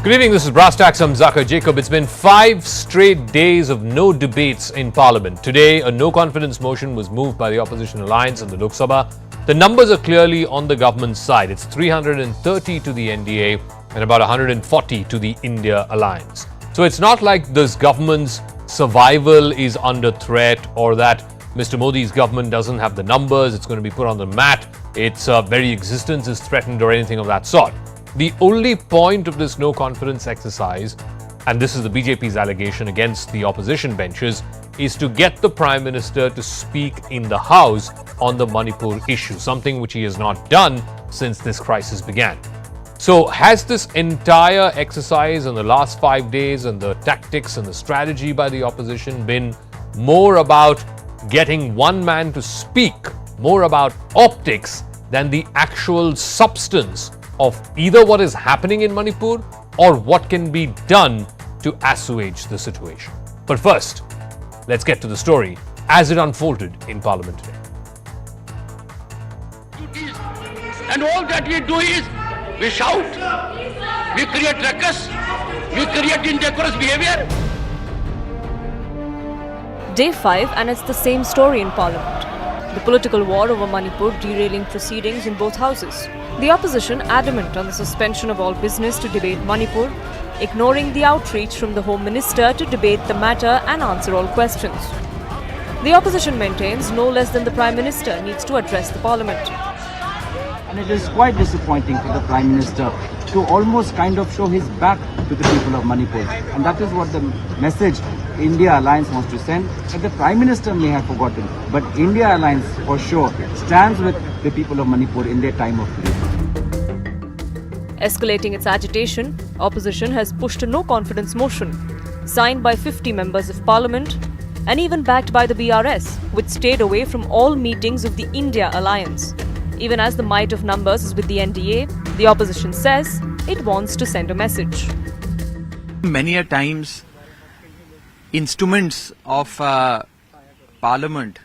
Good evening, this is Brass Tacks. I'm Zaka Jacob. It's been 5 straight days of no debates in Parliament. Today, a no-confidence motion was moved by the opposition alliance in the Lok Sabha. The numbers are clearly on the government's side. It's 330 to the NDA and about 140 to the India alliance. So it's not like this government's survival is under threat or that Mr. Modi's government doesn't have the numbers, it's going to be put on the mat, its very existence is threatened or anything of that sort. The only point of this no-confidence exercise, and this is the BJP's allegation against the opposition benches, is to get the Prime Minister to speak in the House on the Manipur issue, something which he has not done since this crisis began. So has this entire exercise in the last 5 days and the tactics and the strategy by the opposition been more about getting one man to speak, more about optics than the actual substance of either what is happening in Manipur or what can be done to assuage the situation? But first, let's get to the story as it unfolded in Parliament today. And all that we do is we shout, we create ruckus, we create indecorous behavior. Day 5, and it's the same story in Parliament. The political war over Manipur derailing proceedings in both houses. The opposition adamant on the suspension of all business to debate Manipur, ignoring the outreach from the Home Minister to debate the matter and answer all questions. The opposition maintains no less than the Prime Minister needs to address the Parliament. And it is quite disappointing for the Prime Minister to almost kind of show his back to the people of Manipur. And that is what the message India Alliance wants to send. That the Prime Minister may have forgotten, but India Alliance for sure stands with the people of Manipur in their time of grief. Escalating its agitation, opposition has pushed a no-confidence motion, signed by 50 members of Parliament and even backed by the BRS, which stayed away from all meetings of the India Alliance. Even as the might of numbers is with the NDA, the opposition says it wants to send a message. Many a times, instruments of Parliament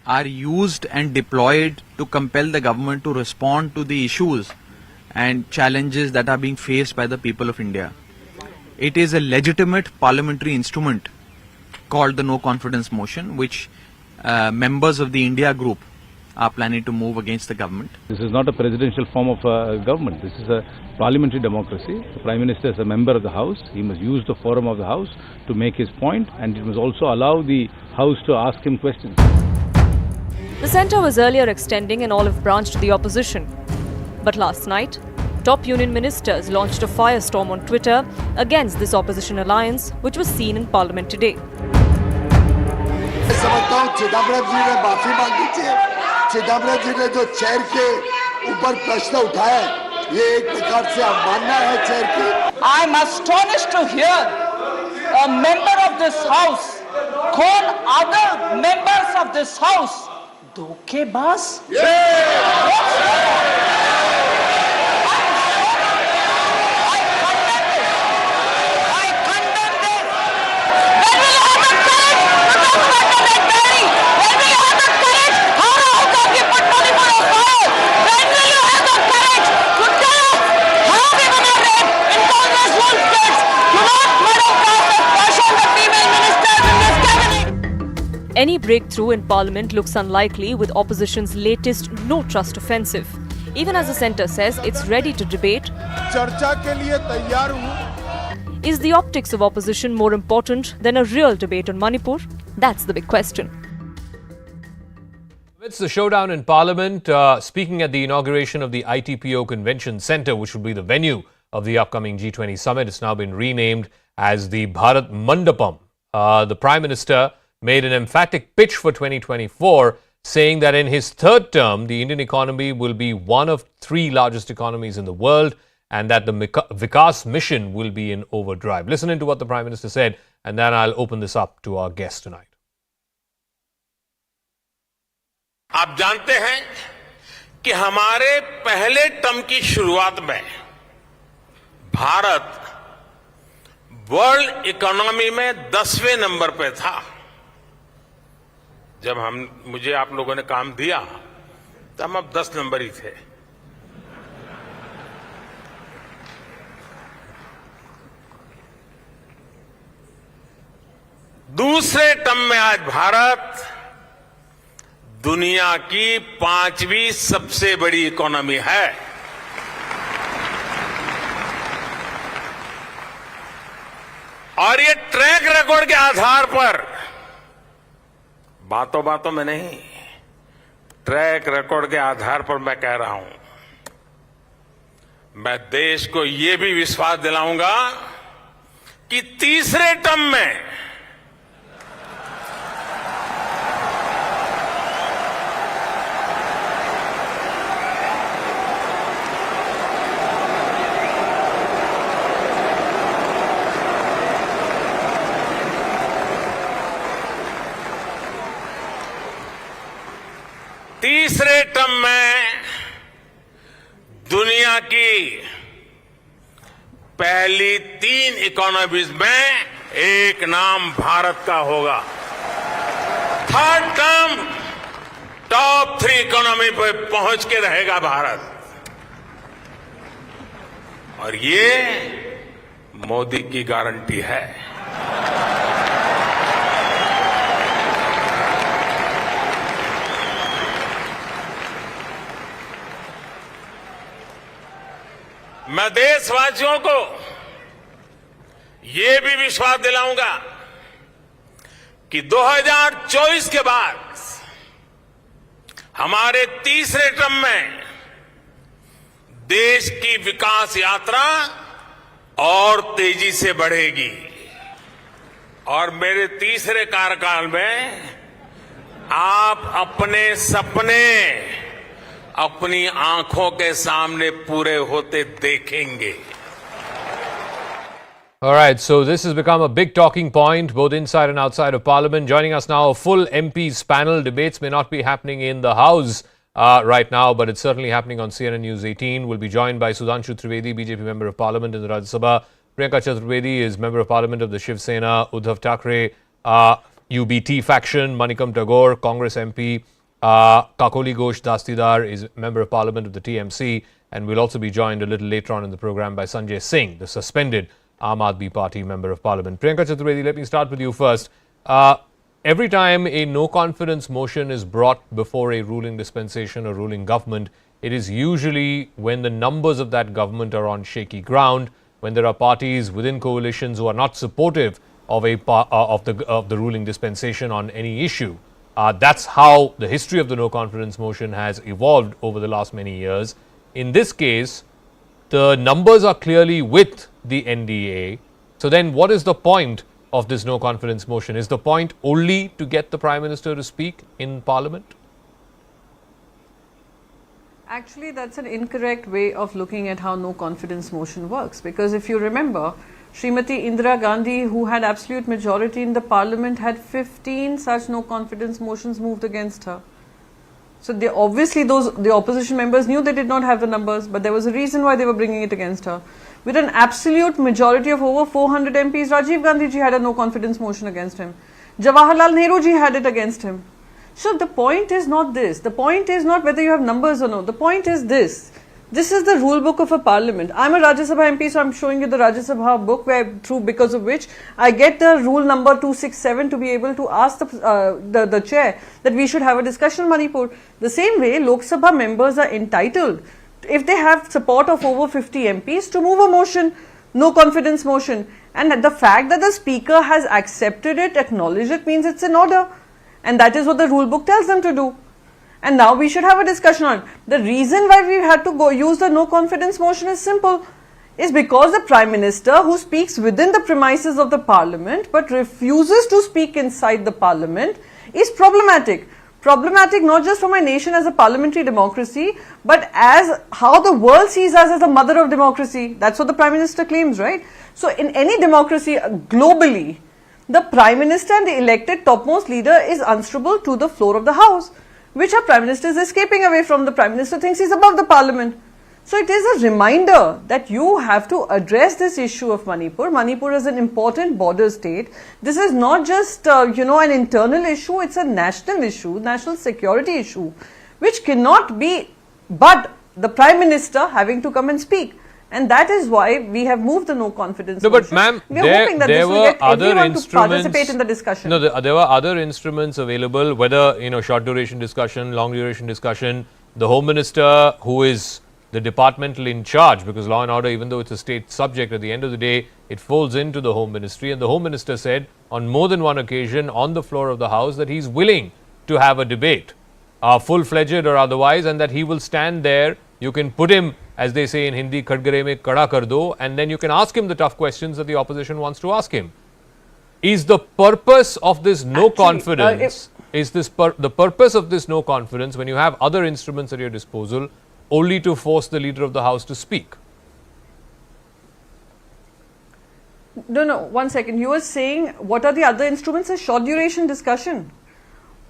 are used and deployed to compel the government to respond to the issues and challenges that are being faced by the people of India. It is a legitimate parliamentary instrument called the no confidence motion, which members of the India group are planning to move against the government. This is not a presidential form of government. This is a parliamentary democracy. The Prime Minister is a member of the House. He must use the forum of the House to make his point, and it must also allow the House to ask him questions. The centre was earlier extending an olive branch to the opposition. But last night, top union ministers launched a firestorm on Twitter against this opposition alliance, which was seen in Parliament today. Chidambaram जी ने जो chair के ऊपर प्रश्न उठाया ये एक प्रकार से अवमानना है चेयर की. I am astonished to hear a member of this house call other members of this house धोखेबाज. Any breakthrough in Parliament looks unlikely with opposition's latest no-trust offensive. Even as the centre says it's ready to debate, is the optics of opposition more important than a real debate on Manipur? That's the big question. It's the showdown in Parliament. Speaking at the inauguration of the ITPO Convention Centre, which will be the venue of the upcoming G20 summit, it's now been renamed as the Bharat Mandapam. The Prime Minister made an emphatic pitch for 2024, saying that in his third term, the Indian economy will be one of 3 largest economies in the world and that the Vikas mission will be in overdrive. Listen to what the Prime Minister said, and then I'll open this up to our guest tonight. आप जानते हैं कि हमारे पहले term की शुरुआत में Bharat world economy में 10वें नंबर पे था. जब मुझे आप लोगों ने काम दिया तो हम अब 10 नंबर ही थे. दूसरे टर्म में आज भारत दुनिया की 5वीं सबसे बड़ी इकोनॉमी है। और ये ट्रैक रिकॉर्ड के आधार पर, बातों बातों में नहीं, ट्रैक रिकॉर्ड के आधार पर मैं कह रहा हूं, मैं देश को ये भी विश्वास दिलाऊंगा कि तीसरे टर्म में दुनिया की पहली 3 इकोनॉमीज में एक नाम भारत का होगा। थर्ड टर्म टॉप 3 इकोनॉमी पर पहुंच के रहेगा भारत। और ये मोदी की गारंटी है। मैं देशवासियों को ये भी विश्वास दिलाऊंगा कि 2024 के बाद हमारे तीसरे टर्म में देश की विकास यात्रा और तेजी से बढ़ेगी। और मेरे तीसरे कार्यकाल में आप अपने सपने अपनी आंखों के सामने पूरे होते देखेंगे। All right, so this has become a big talking point both inside and outside of Parliament. Joining us now, a full MPs panel. Debates may not be happening in the House right now, but it's certainly happening on CNN News 18. We'll be joined by Sudhanshu Trivedi, BJP Member of Parliament in the Rajya Sabha. Priyanka Chaturvedi is Member of Parliament of the Shiv Sena. Uddhav Thackeray, UBT faction. Manikam Tagore, Congress MP. Kakoli Ghosh Dastidar is Member of Parliament of the TMC. And we'll also be joined a little later on in the program by Sanjay Singh, the suspended Aam Aadmi Party Member of Parliament. Priyanka Chaturvedi, let me start with you first. Every time a no-confidence motion is brought before a ruling dispensation or ruling government, it is usually when the numbers of that government are on shaky ground, when there are parties within coalitions who are not supportive of the ruling dispensation on any issue. That's how the history of the no-confidence motion has evolved over the last many years. In this case, the numbers are clearly with the NDA. So then what is the point of this no-confidence motion? Is the point only to get the Prime Minister to speak in Parliament? Actually, that's an incorrect way of looking at how no-confidence motion works. Because if you remember, Srimati Indira Gandhi, who had absolute majority in the Parliament, had 15 such no-confidence motions moved against her. So obviously the opposition members knew they did not have the numbers, but there was a reason why they were bringing it against her. With an absolute majority of over 400 MPs, Rajiv Gandhi ji had a no-confidence motion against him. Jawaharlal Nehru ji had it against him. So the point is not this. The point is not whether you have numbers or no. The point is this. This is the rule book of a parliament. I'm a Rajya Sabha MP, so I'm showing you the Rajya Sabha book because of which I get the rule number 267 to be able to ask the chair that we should have a discussion on Manipur. The same way, Lok Sabha members are entitled, if they have support of over 50 MPs, to move a motion, no confidence motion. And the fact that the speaker has accepted it, acknowledged it, means it's in order. And that is what the rule book tells them to do. And now we should have a discussion on it. The reason why we had to use the no confidence motion is simple. Is because the Prime Minister, who speaks within the premises of the Parliament but refuses to speak inside the Parliament, is problematic. Problematic not just for my nation as a parliamentary democracy, but as how the world sees us as a mother of democracy. That's what the Prime Minister claims, right? So in any democracy globally, the Prime Minister and the elected topmost leader is answerable to the floor of the House, which our Prime Minister is escaping away from. The Prime Minister thinks he's above the Parliament. So it is a reminder that you have to address this issue of Manipur. Manipur is an important border state. This is not just, an internal issue, it's a national issue, national security issue, which cannot be but the Prime Minister having to come and speak. And that is why we have moved the no confidence No, motion. but ma'am, we are hoping that there this will were get other everyone to instruments. participate in the discussion. No, there were other instruments available, whether, short duration discussion, long duration discussion. The Home Minister, who is the departmental in charge, because law and order, even though it's a state subject, at the end of the day, it folds into the Home Ministry. And the Home Minister said on more than one occasion on the floor of the House that he's willing to have a debate, full-fledged or otherwise, and that he will stand there. You can put him, as they say in Hindi, khadgare mein kada kar do, and then you can ask him the tough questions that the opposition wants to ask him. Is the purpose of this no confidence, the purpose of this no confidence, when you have other instruments at your disposal, only to force the leader of the House to speak? No, one second. You were saying what are the other instruments? A short duration discussion.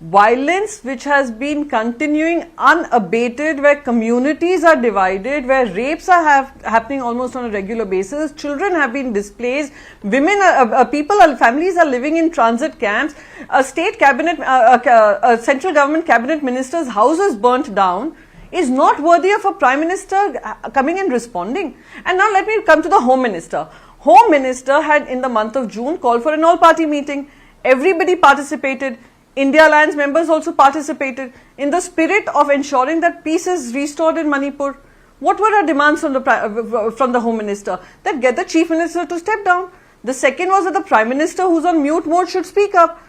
Violence which has been continuing unabated, where communities are divided, where rapes are happening almost on a regular basis, children have been displaced, women, families are living in transit camps, a state cabinet, a central government cabinet minister's house is burnt down, is not worthy of a Prime Minister coming and responding. And now let me come to the Home Minister. Home Minister had in the month of June called for an all-party meeting. Everybody participated. India Alliance members also participated in the spirit of ensuring that peace is restored in Manipur. What were our demands from the Home Minister? That get the Chief Minister to step down. The second was that the Prime Minister, who's on mute mode, should speak up.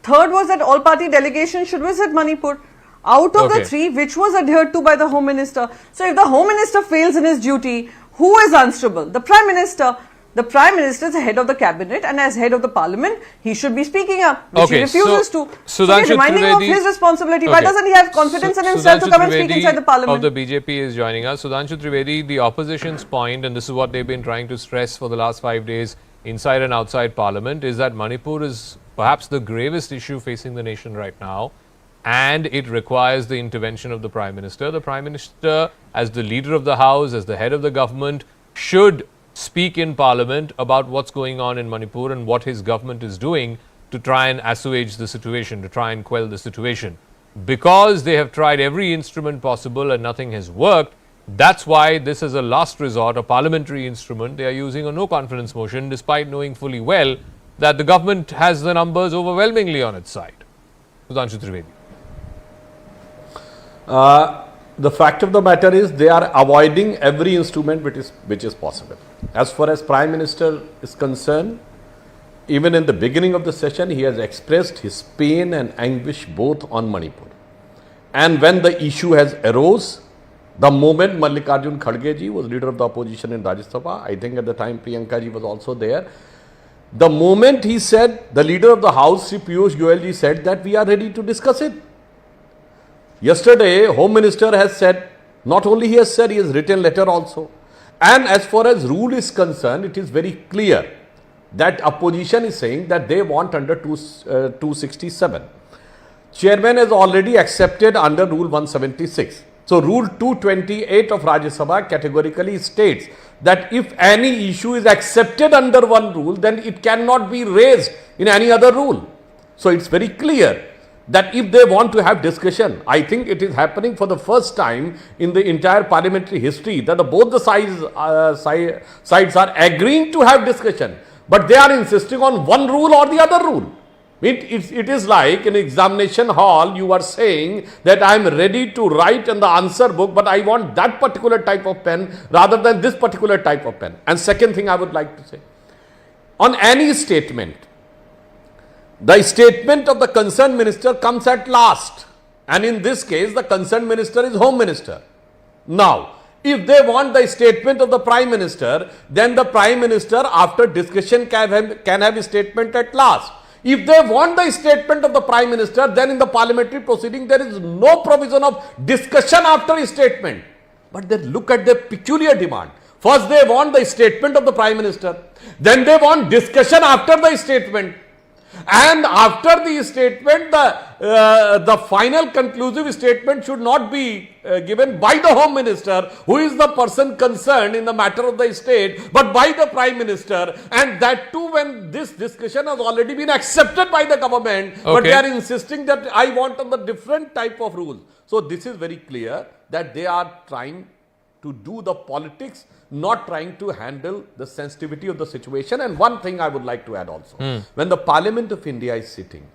Third was that all-party delegation should visit Manipur. Out of the three, which was adhered to by the Home Minister. So if the Home Minister fails in his duty, who is answerable? The Prime Minister. The Prime Minister is the head of the cabinet, and as head of the Parliament, he should be speaking up, which he refuses to. So we are reminding him of his responsibility. Why doesn't he have confidence in himself to come and speak inside the Parliament? Of the BJP is joining us. Sudhanshu Trivedi, the opposition's point, and this is what they've been trying to stress for the last 5 days inside and outside Parliament, is that Manipur is perhaps the gravest issue facing the nation right now, and it requires the intervention of the Prime Minister. The Prime Minister, as the leader of the House, as the head of the government, should speak in Parliament about what's going on in Manipur and what his government is doing to try and assuage the situation, to try and quell the situation. Because they have tried every instrument possible and nothing has worked, that's why this is a last resort, a parliamentary instrument. They are using a no confidence motion, despite knowing fully well that the government has the numbers overwhelmingly on its side. Sudhanshu Trivedi. The fact of the matter is they are avoiding every instrument which is possible. As far as Prime Minister is concerned, even in the beginning of the session, he has expressed his pain and anguish both on Manipur. And when the issue has arose, the moment Mallikarjun Kharge ji was leader of the opposition in Rajya Sabha, I think at the time Priyanka ji was also there, the moment he said, the leader of the House, Sri Piyush Goyal ji, said that we are ready to discuss it. Yesterday, Home Minister has said, not only he has said, he has written letter also. And as far as rule is concerned, it is very clear that opposition is saying that they want under 267. Chairman has already accepted under Rule 176. So, Rule 228 of Rajya Sabha categorically states that if any issue is accepted under one rule, then it cannot be raised in any other rule. So, it's very clear that if they want to have discussion, I think it is happening for the first time in the entire parliamentary history that both the sides are agreeing to have discussion, but they are insisting on one rule or the other rule. It is like in examination hall, you are saying that I am ready to write in the answer book, but I want that particular type of pen rather than this particular type of pen. And second thing I would like to say, on any statement, the statement of the concerned minister comes at last, and in this case the concerned minister is Home Minister. Now, if they want the statement of the Prime Minister, then the Prime Minister after discussion can have a statement at last. If they want the statement of the Prime Minister, then in the parliamentary proceeding there is no provision of discussion after a statement. But then look at the peculiar demand. First they want the statement of the Prime Minister, then they want discussion after the statement. And after the statement, the final conclusive statement should not be given by the Home Minister, who is the person concerned in the matter of the state, but by the Prime Minister, and that too when this discussion has already been accepted by the government, but they are insisting that I want on the different type of rules. So this is very clear that they are trying to do the politics not trying to handle the sensitivity of the situation. And one thing I would like to add also, when the Parliament of India is sitting,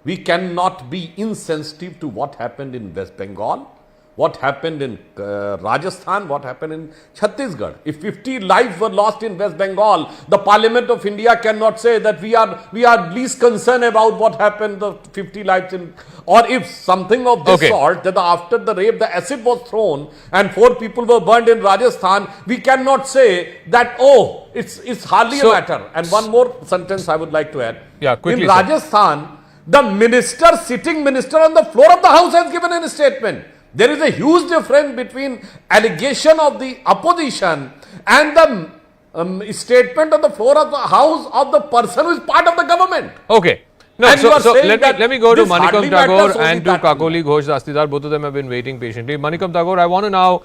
we cannot be insensitive to what happened in West Bengal, what happened in Rajasthan, what happened in Chhattisgarh. If 50 lives were lost in West Bengal, the Parliament of India cannot say that we are least concerned about what happened, the 50 lives in, or if something of this sort, that after the rape, the acid was thrown and 4 people were burned in Rajasthan, we cannot say that, oh, it's hardly a matter. And one more sentence I would like to add. Yeah, quickly. In Rajasthan, the sitting minister on the floor of the house has given a statement. There is a huge difference between allegation of the opposition and the statement on the floor of the house of the person who is part of the government. Okay. No, And so let me go to Manikam matters Tagore and to Kakoli Ghosh Dastidar. Both of them have been waiting patiently. Manikam Tagore, I want to now,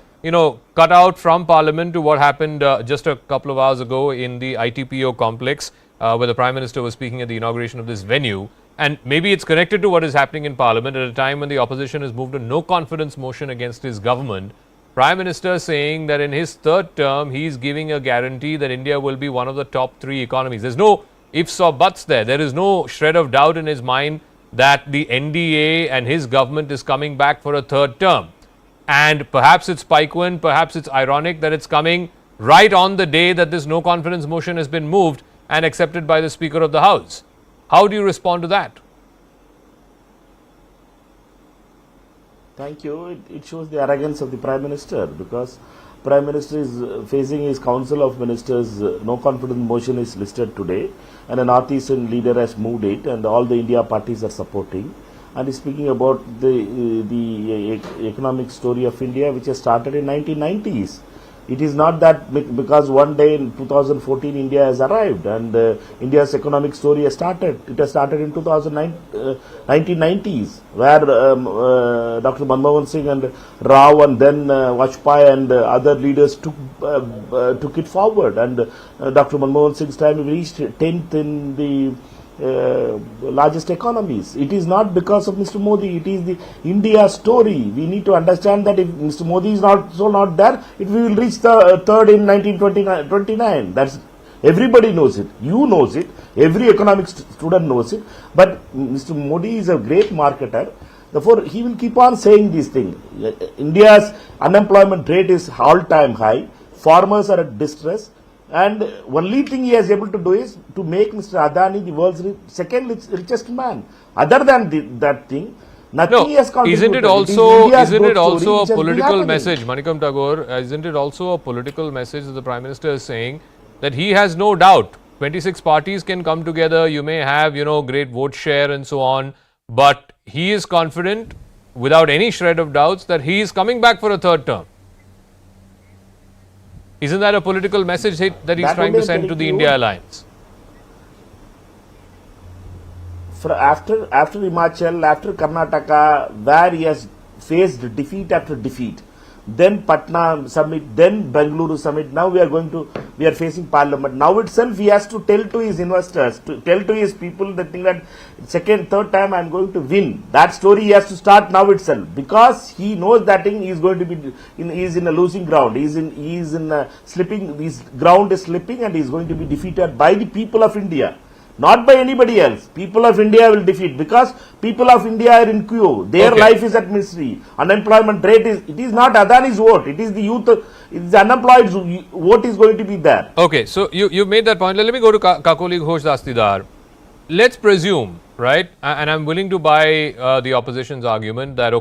cut out from Parliament to what happened just a couple of hours ago in the ITPO complex, where the Prime Minister was speaking at the inauguration of this venue. And maybe it's connected to what is happening in Parliament at a time when the opposition has moved a no-confidence motion against his government. Prime Minister saying that in his third term, he's giving a guarantee that India will be one of the top 3 economies. There's no ifs or buts there. There is no shred of doubt in his mind that the NDA and his government is coming back for a third term. And perhaps it's piquant, perhaps it's ironic that it's coming right on the day that this no-confidence motion has been moved and accepted by the Speaker of the House. How do you respond to that? Thank you. It shows the arrogance of the Prime Minister, because Prime Minister is facing his Council of Ministers. No confidence motion is listed today, and a Northeastern leader has moved it, and all the India parties are supporting. And he's speaking about the economic story of India, which has started in 1990s. It is not that because one day in 2014 India has arrived and India's economic story has started. It has started in 1990s, where Dr. Manmohan Singh and Rao and then Vajpayee and other leaders took it forward. And Dr. Manmohan Singh's time we reached 10th in the largest economies. It is not because of Mr. Modi. It is the India story. We need to understand that if Mr. Modi is not there, we will reach the third in 1929. That's everybody knows it. You knows it. Every economic student knows it. But Mr. Modi is a great marketer. Therefore, he will keep on saying these things. India's unemployment rate is all-time high. Farmers are at distress. And only thing he is able to do is to make Mr. Adani the world's second richest man. Other than that thing, nothing he has contributed. Isn't it also a political message, Manikam Tagore? Isn't it also a political message that the Prime Minister is saying that he has no doubt 26 parties can come together, you may have, great vote share and so on, but he is confident, without any shred of doubts, that he is coming back for a third term? Isn't that a political message that he's trying to send to the India alliance? After Himachal, after Karnataka, where he has faced defeat after defeat, then Patna summit, then Bengaluru summit, now we are facing Parliament. Now itself he has to tell to his investors, to tell to his people the thing that third time I am going to win. That story he has to start now itself, because he knows that thing he is going to be he is in a losing ground. He is in slipping. His ground is slipping, and he is going to be defeated by the people of India. Not by anybody else. People of India will defeat, because people of India are in queue. Their life is at misery. Unemployment rate it is not Adani's vote. It is the youth, it's the unemployed vote is going to be there. Okay, so you've made that point. Let me go to Kakoli Ghosh Dastidar. Let's presume, right, and I'm willing to buy the opposition's argument that,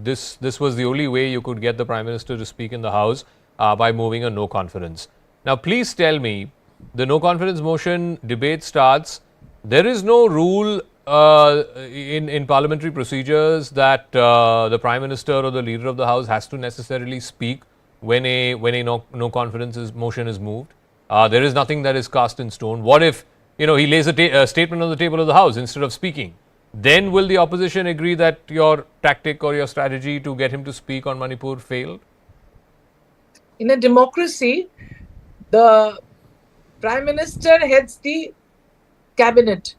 this was the only way you could get the Prime Minister to speak in the House by moving a no confidence. Now, please tell me, the no confidence motion debate starts. There is no rule in parliamentary procedures that the Prime Minister or the Leader of the House has to necessarily speak when a no confidence motion is moved. There is nothing that is cast in stone. What if he lays a statement on the table of the House instead of speaking? Then will the opposition agree that your tactic or your strategy to get him to speak on Manipur failed? In a democracy, the Prime Minister heads the cabinet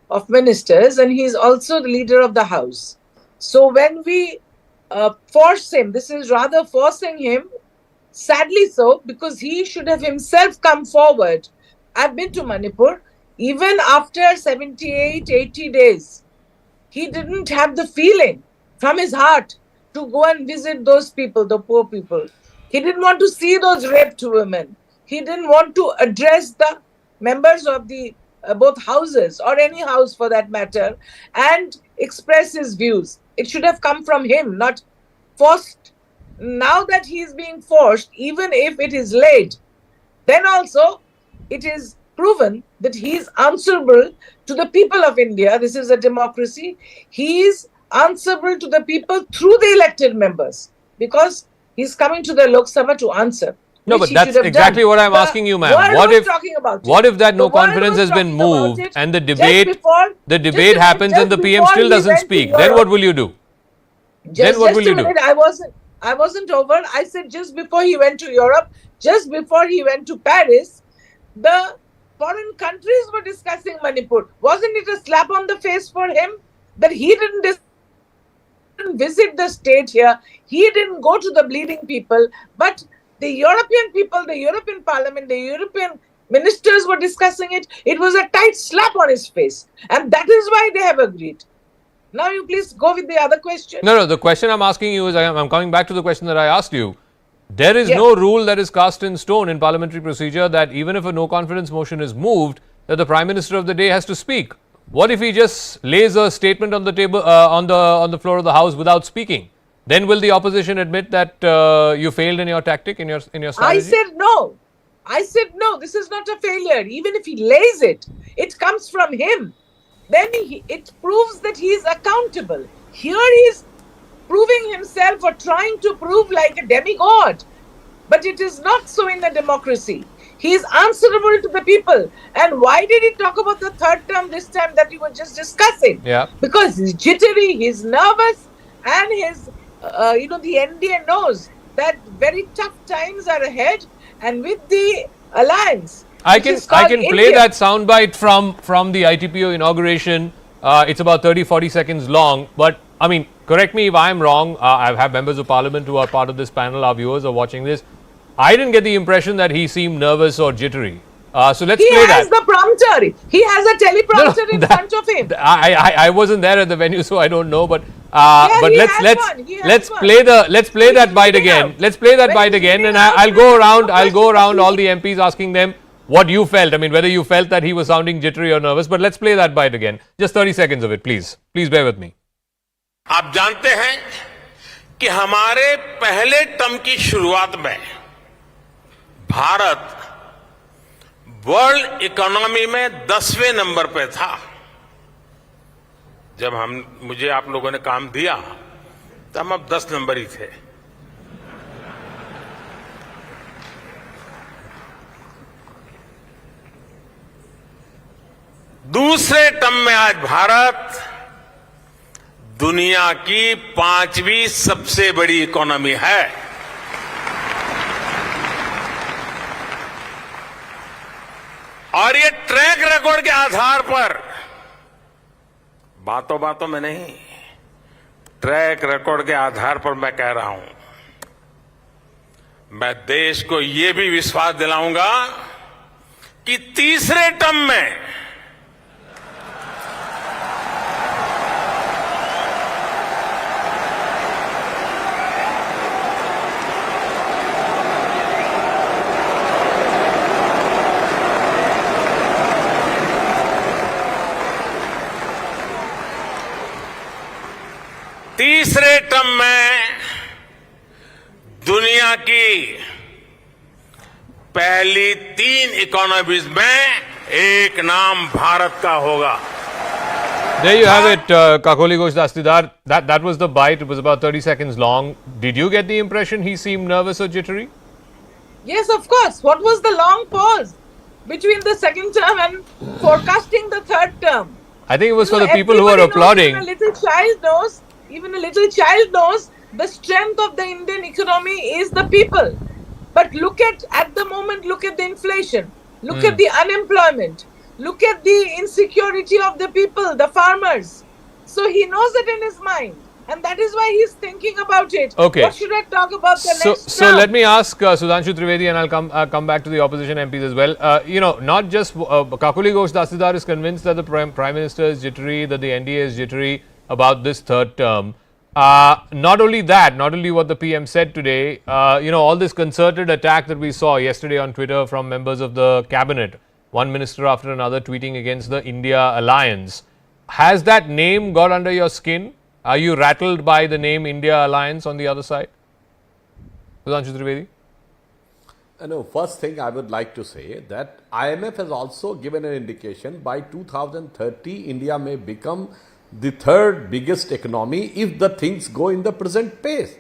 of ministers, and he is also the leader of the House. So when we force him, this is rather forcing him Sadly so, because he should have himself come forward. I've been to Manipur. Even after 78, 80 days, he didn't have the feeling from his heart to go and visit those people, the poor people. He didn't want to see those raped women. He didn't want to address the members of the both houses, or any house for that matter, and express his views. It should have come from him, not forced. Now that he is being forced, even if it is late, then also it is proven that he is answerable to the people of India. This is a democracy. He is answerable to the people through the elected members, because he's coming to the Lok Sabha to answer. No, but that's exactly what I'm asking you, ma'am. What if that no confidence has been moved and the debate happens and the PM still doesn't speak? Then what will you do? Then what will you do? I wasn't over. I said just before he went to Europe, just before he went to Paris, the foreign countries were discussing Manipur. Wasn't it a slap on the face for him that he didn't visit the state here? He didn't go to the bleeding people, but the European people, the European Parliament, the European ministers were discussing it. It was a tight slap on his face. And that is why they have agreed. Now you please go with the other question. No, the question I'm asking you is, I'm coming back to the question that I asked you. There is no rule that is cast in stone in parliamentary procedure that even if a no confidence motion is moved, that the Prime Minister of the day has to speak. What if he just lays a statement on the table, on the floor of the House without speaking? Then will the opposition admit that you failed in your tactic, in your strategy? I said no. I said no. This is not a failure. Even if he lays it, it comes from him. Then it proves that he is accountable. Here he is proving himself, or trying to prove, like a demigod. But it is not so in a democracy. He is answerable to the people. And why did he talk about the third term this time that we were just discussing? Yeah. Because he's jittery, he's nervous, and his, the NDA knows that very tough times are ahead, and with the alliance. I can play that soundbite from the ITPO inauguration. It's about 30-40 seconds long. But I mean, correct me if I'm wrong. I have members of parliament who are part of this panel. Our viewers are watching this. I didn't get the impression that he seemed nervous or jittery. So let's play that. He has the prompter. He has a teleprompter in front of him. I wasn't there at the venue, so I don't know. But let's play that bite again. Let's play that bite again, and I'll go around all the MPs asking them what you felt. I mean, whether you felt that he was sounding jittery or nervous. But let's play that bite again. Just 30 seconds of it, please. Please bear with me. आप जानते हैं कि हमारे पहले term की शुरुआत में Bharat world economy में 10वें नंबर पे था। जब मुझे आप लोगों ने काम दिया तो हम अब 10 नंबर ही थे। दूसरे टर्म में आज भारत दुनिया की 5वीं सबसे बड़ी इकोनॉमी है। और ये ट्रैक रिकॉर्ड के आधार पर, बातों में नहीं, ट्रैक रिकॉर्ड के आधार पर मैं कह रहा हूं, मैं देश को ये भी विश्वास दिलाऊंगा कि तीसरे टर्म में दुनिया की पहली 3 इकोनॉमीज में एक नाम भारत का होगा। There you have it, Kakoli Ghosh Dastidar. That was the bite. It was about 30 seconds long. Did you get the impression he seemed nervous or jittery? Yes, of course. What was the long pause between the second term and forecasting the third term? I think it was for the people who are applauding. Even a little child knows the strength of the Indian economy is the people. But look at the moment, look at the inflation, look at the unemployment, look at the insecurity of the people, the farmers. So he knows it in his mind. And that is why he's thinking about it. Okay. What should I talk about the next So term? let me ask Sudhanshu Trivedi, and I'll come back to the opposition MPs as well. Not just Kakuli Ghosh Dasidar is convinced that the Prime Minister is jittery, that the NDA is jittery about this third term. Not only that, not only what the PM said today, all this concerted attack that we saw yesterday on Twitter from members of the cabinet, one minister after another tweeting against the India alliance. Has that name got under your skin? Are you rattled by the name India alliance on the other side? Sudhanshu Trivedi? No, first thing I would like to say that IMF has also given an indication by 2030 India may become the third biggest economy if the things go in the present pace.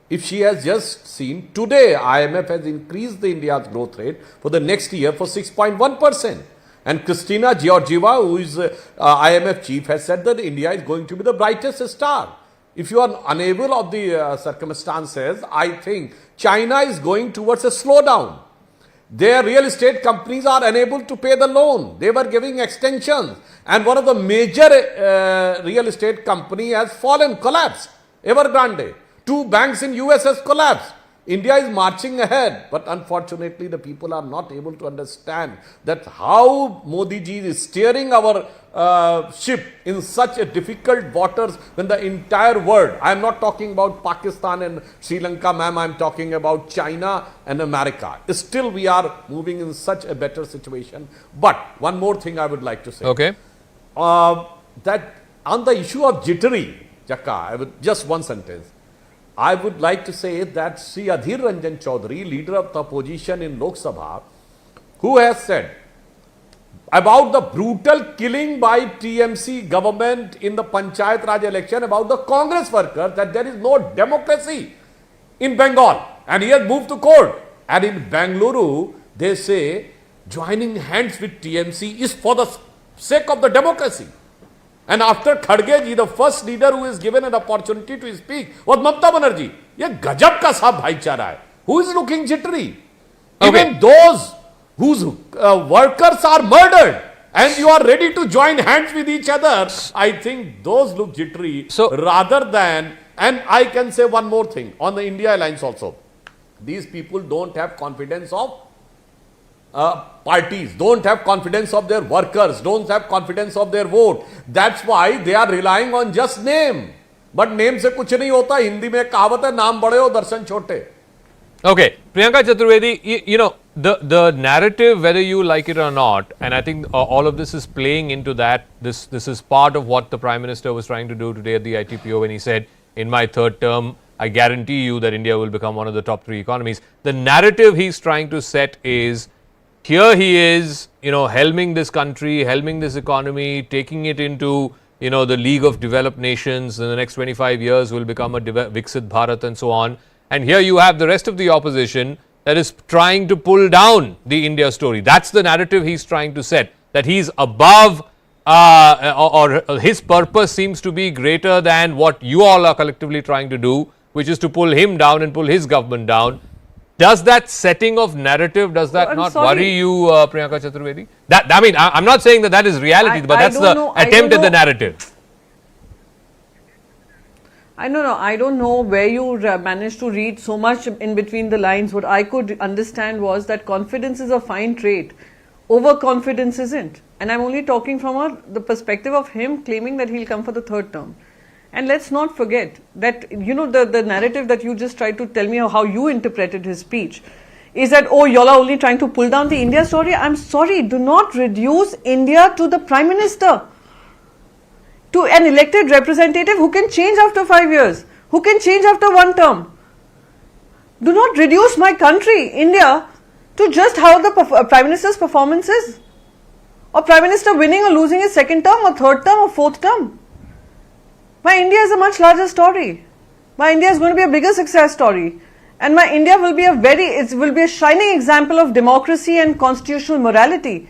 If she has just seen today, IMF has increased the India's growth rate for the next year for 6.1%. And Kristina Georgieva, who is IMF chief, has said that India is going to be the brightest star. If you are unable of the circumstances, I think China is going towards a slowdown. Their real estate companies are unable to pay the loan. They were giving extensions. And one of the major real estate company has collapsed. Evergrande. 2 banks in US has collapsed. India is marching ahead, but unfortunately the people are not able to understand that how Modi ji is steering our ship in such a difficult waters when the entire world, I am not talking about Pakistan and Sri Lanka, ma'am, I am talking about China and America. Still we are moving in such a better situation. But one more thing I would like to say. Okay. That on the issue of jittery, just one sentence. I would like to say that Sri Adhir Ranjan Chaudhary, leader of the opposition in Lok Sabha, who has said about the brutal killing by TMC government in the Panchayat Raj election, about the Congress workers, that there is no democracy in Bengal, and he has moved to court. And in Bengaluru, they say joining hands with TMC is for the sake of the democracy. And after Khadge ji, the first leader who is given an opportunity to speak was Mamata Banerjee. Ye gajab ka sab bhaichara hai. Who is looking jittery? Okay. Even those whose workers are murdered and you are ready to join hands with each other, I think those look jittery. So, rather than, and I can say one more thing on the India alliance also. These people don't have confidence of parties, don't have confidence of their workers, don't have confidence of their vote. That's why they are relying on just name. But name se kuch nahi hota. Hindi mein kahavat hai, naam bade ho, darshan chote. Okay, Priyanka Chaturvedi, the narrative, whether you like it or not, and I think all of this is playing into that. This is part of what the Prime Minister was trying to do today at the ITPO when he said, in my third term, I guarantee you that India will become one of the top 3 economies. The narrative he's trying to set is, here he is, helming this country, helming this economy, taking it into, the League of Developed Nations. In the next 25 years will become a Viksit Bharat and so on. And here you have the rest of the opposition that is trying to pull down the India story. That's the narrative he's trying to set, that he's above or his purpose seems to be greater than what you all are collectively trying to do, which is to pull him down and pull his government down. Does that setting of narrative, does that not worry you, Priyanka Chaturvedi? I'm not saying that is reality, but that's the attempt at the narrative. I don't know where you managed to read so much in between the lines. What I could understand was that confidence is a fine trait. Overconfidence isn't. And I'm only talking from the perspective of him claiming that he'll come for the third term. And let's not forget that, the narrative that you just tried to tell me how you interpreted his speech is that, oh, y'all are only trying to pull down the India story. I'm sorry, do not reduce India to the Prime Minister, to an elected representative who can change after 5 years, who can change after 1 term. Do not reduce my country, India, to just how the Prime Minister's performance is, or Prime Minister winning or losing his 2nd term or 3rd term or 4th term. My India is a much larger story. My India is going to be a bigger success story. And my India will be a shining example of democracy and constitutional morality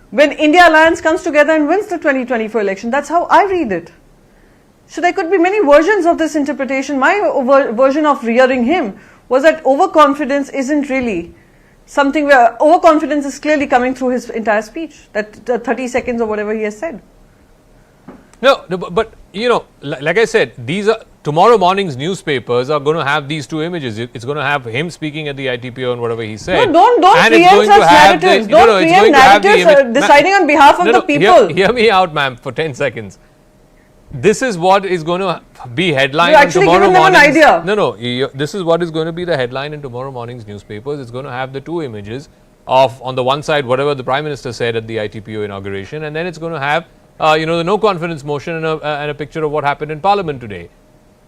when India Alliance comes together and wins the 2024 election. That's how I read it. So there could be many versions of this interpretation. My version of rearing him was that overconfidence isn't really something where overconfidence is clearly coming through his entire speech, that 30 seconds or whatever he has said. No, but like I said, these are tomorrow morning's newspapers are going to have these two images. It's going to have him speaking at the ITPO and whatever he said. No, don't preempt such narratives. Don't preempt narratives deciding on behalf of the people. Hear me out, ma'am, for 10 seconds. This is what is going to be headline You're on actually tomorrow giving them an morning's. idea. This is what is going to be the headline in tomorrow morning's newspapers. It's going to have the two images of, on the one side, whatever the Prime Minister said at the ITPO inauguration, and then it's going to have, the no confidence motion and a picture of what happened in Parliament today.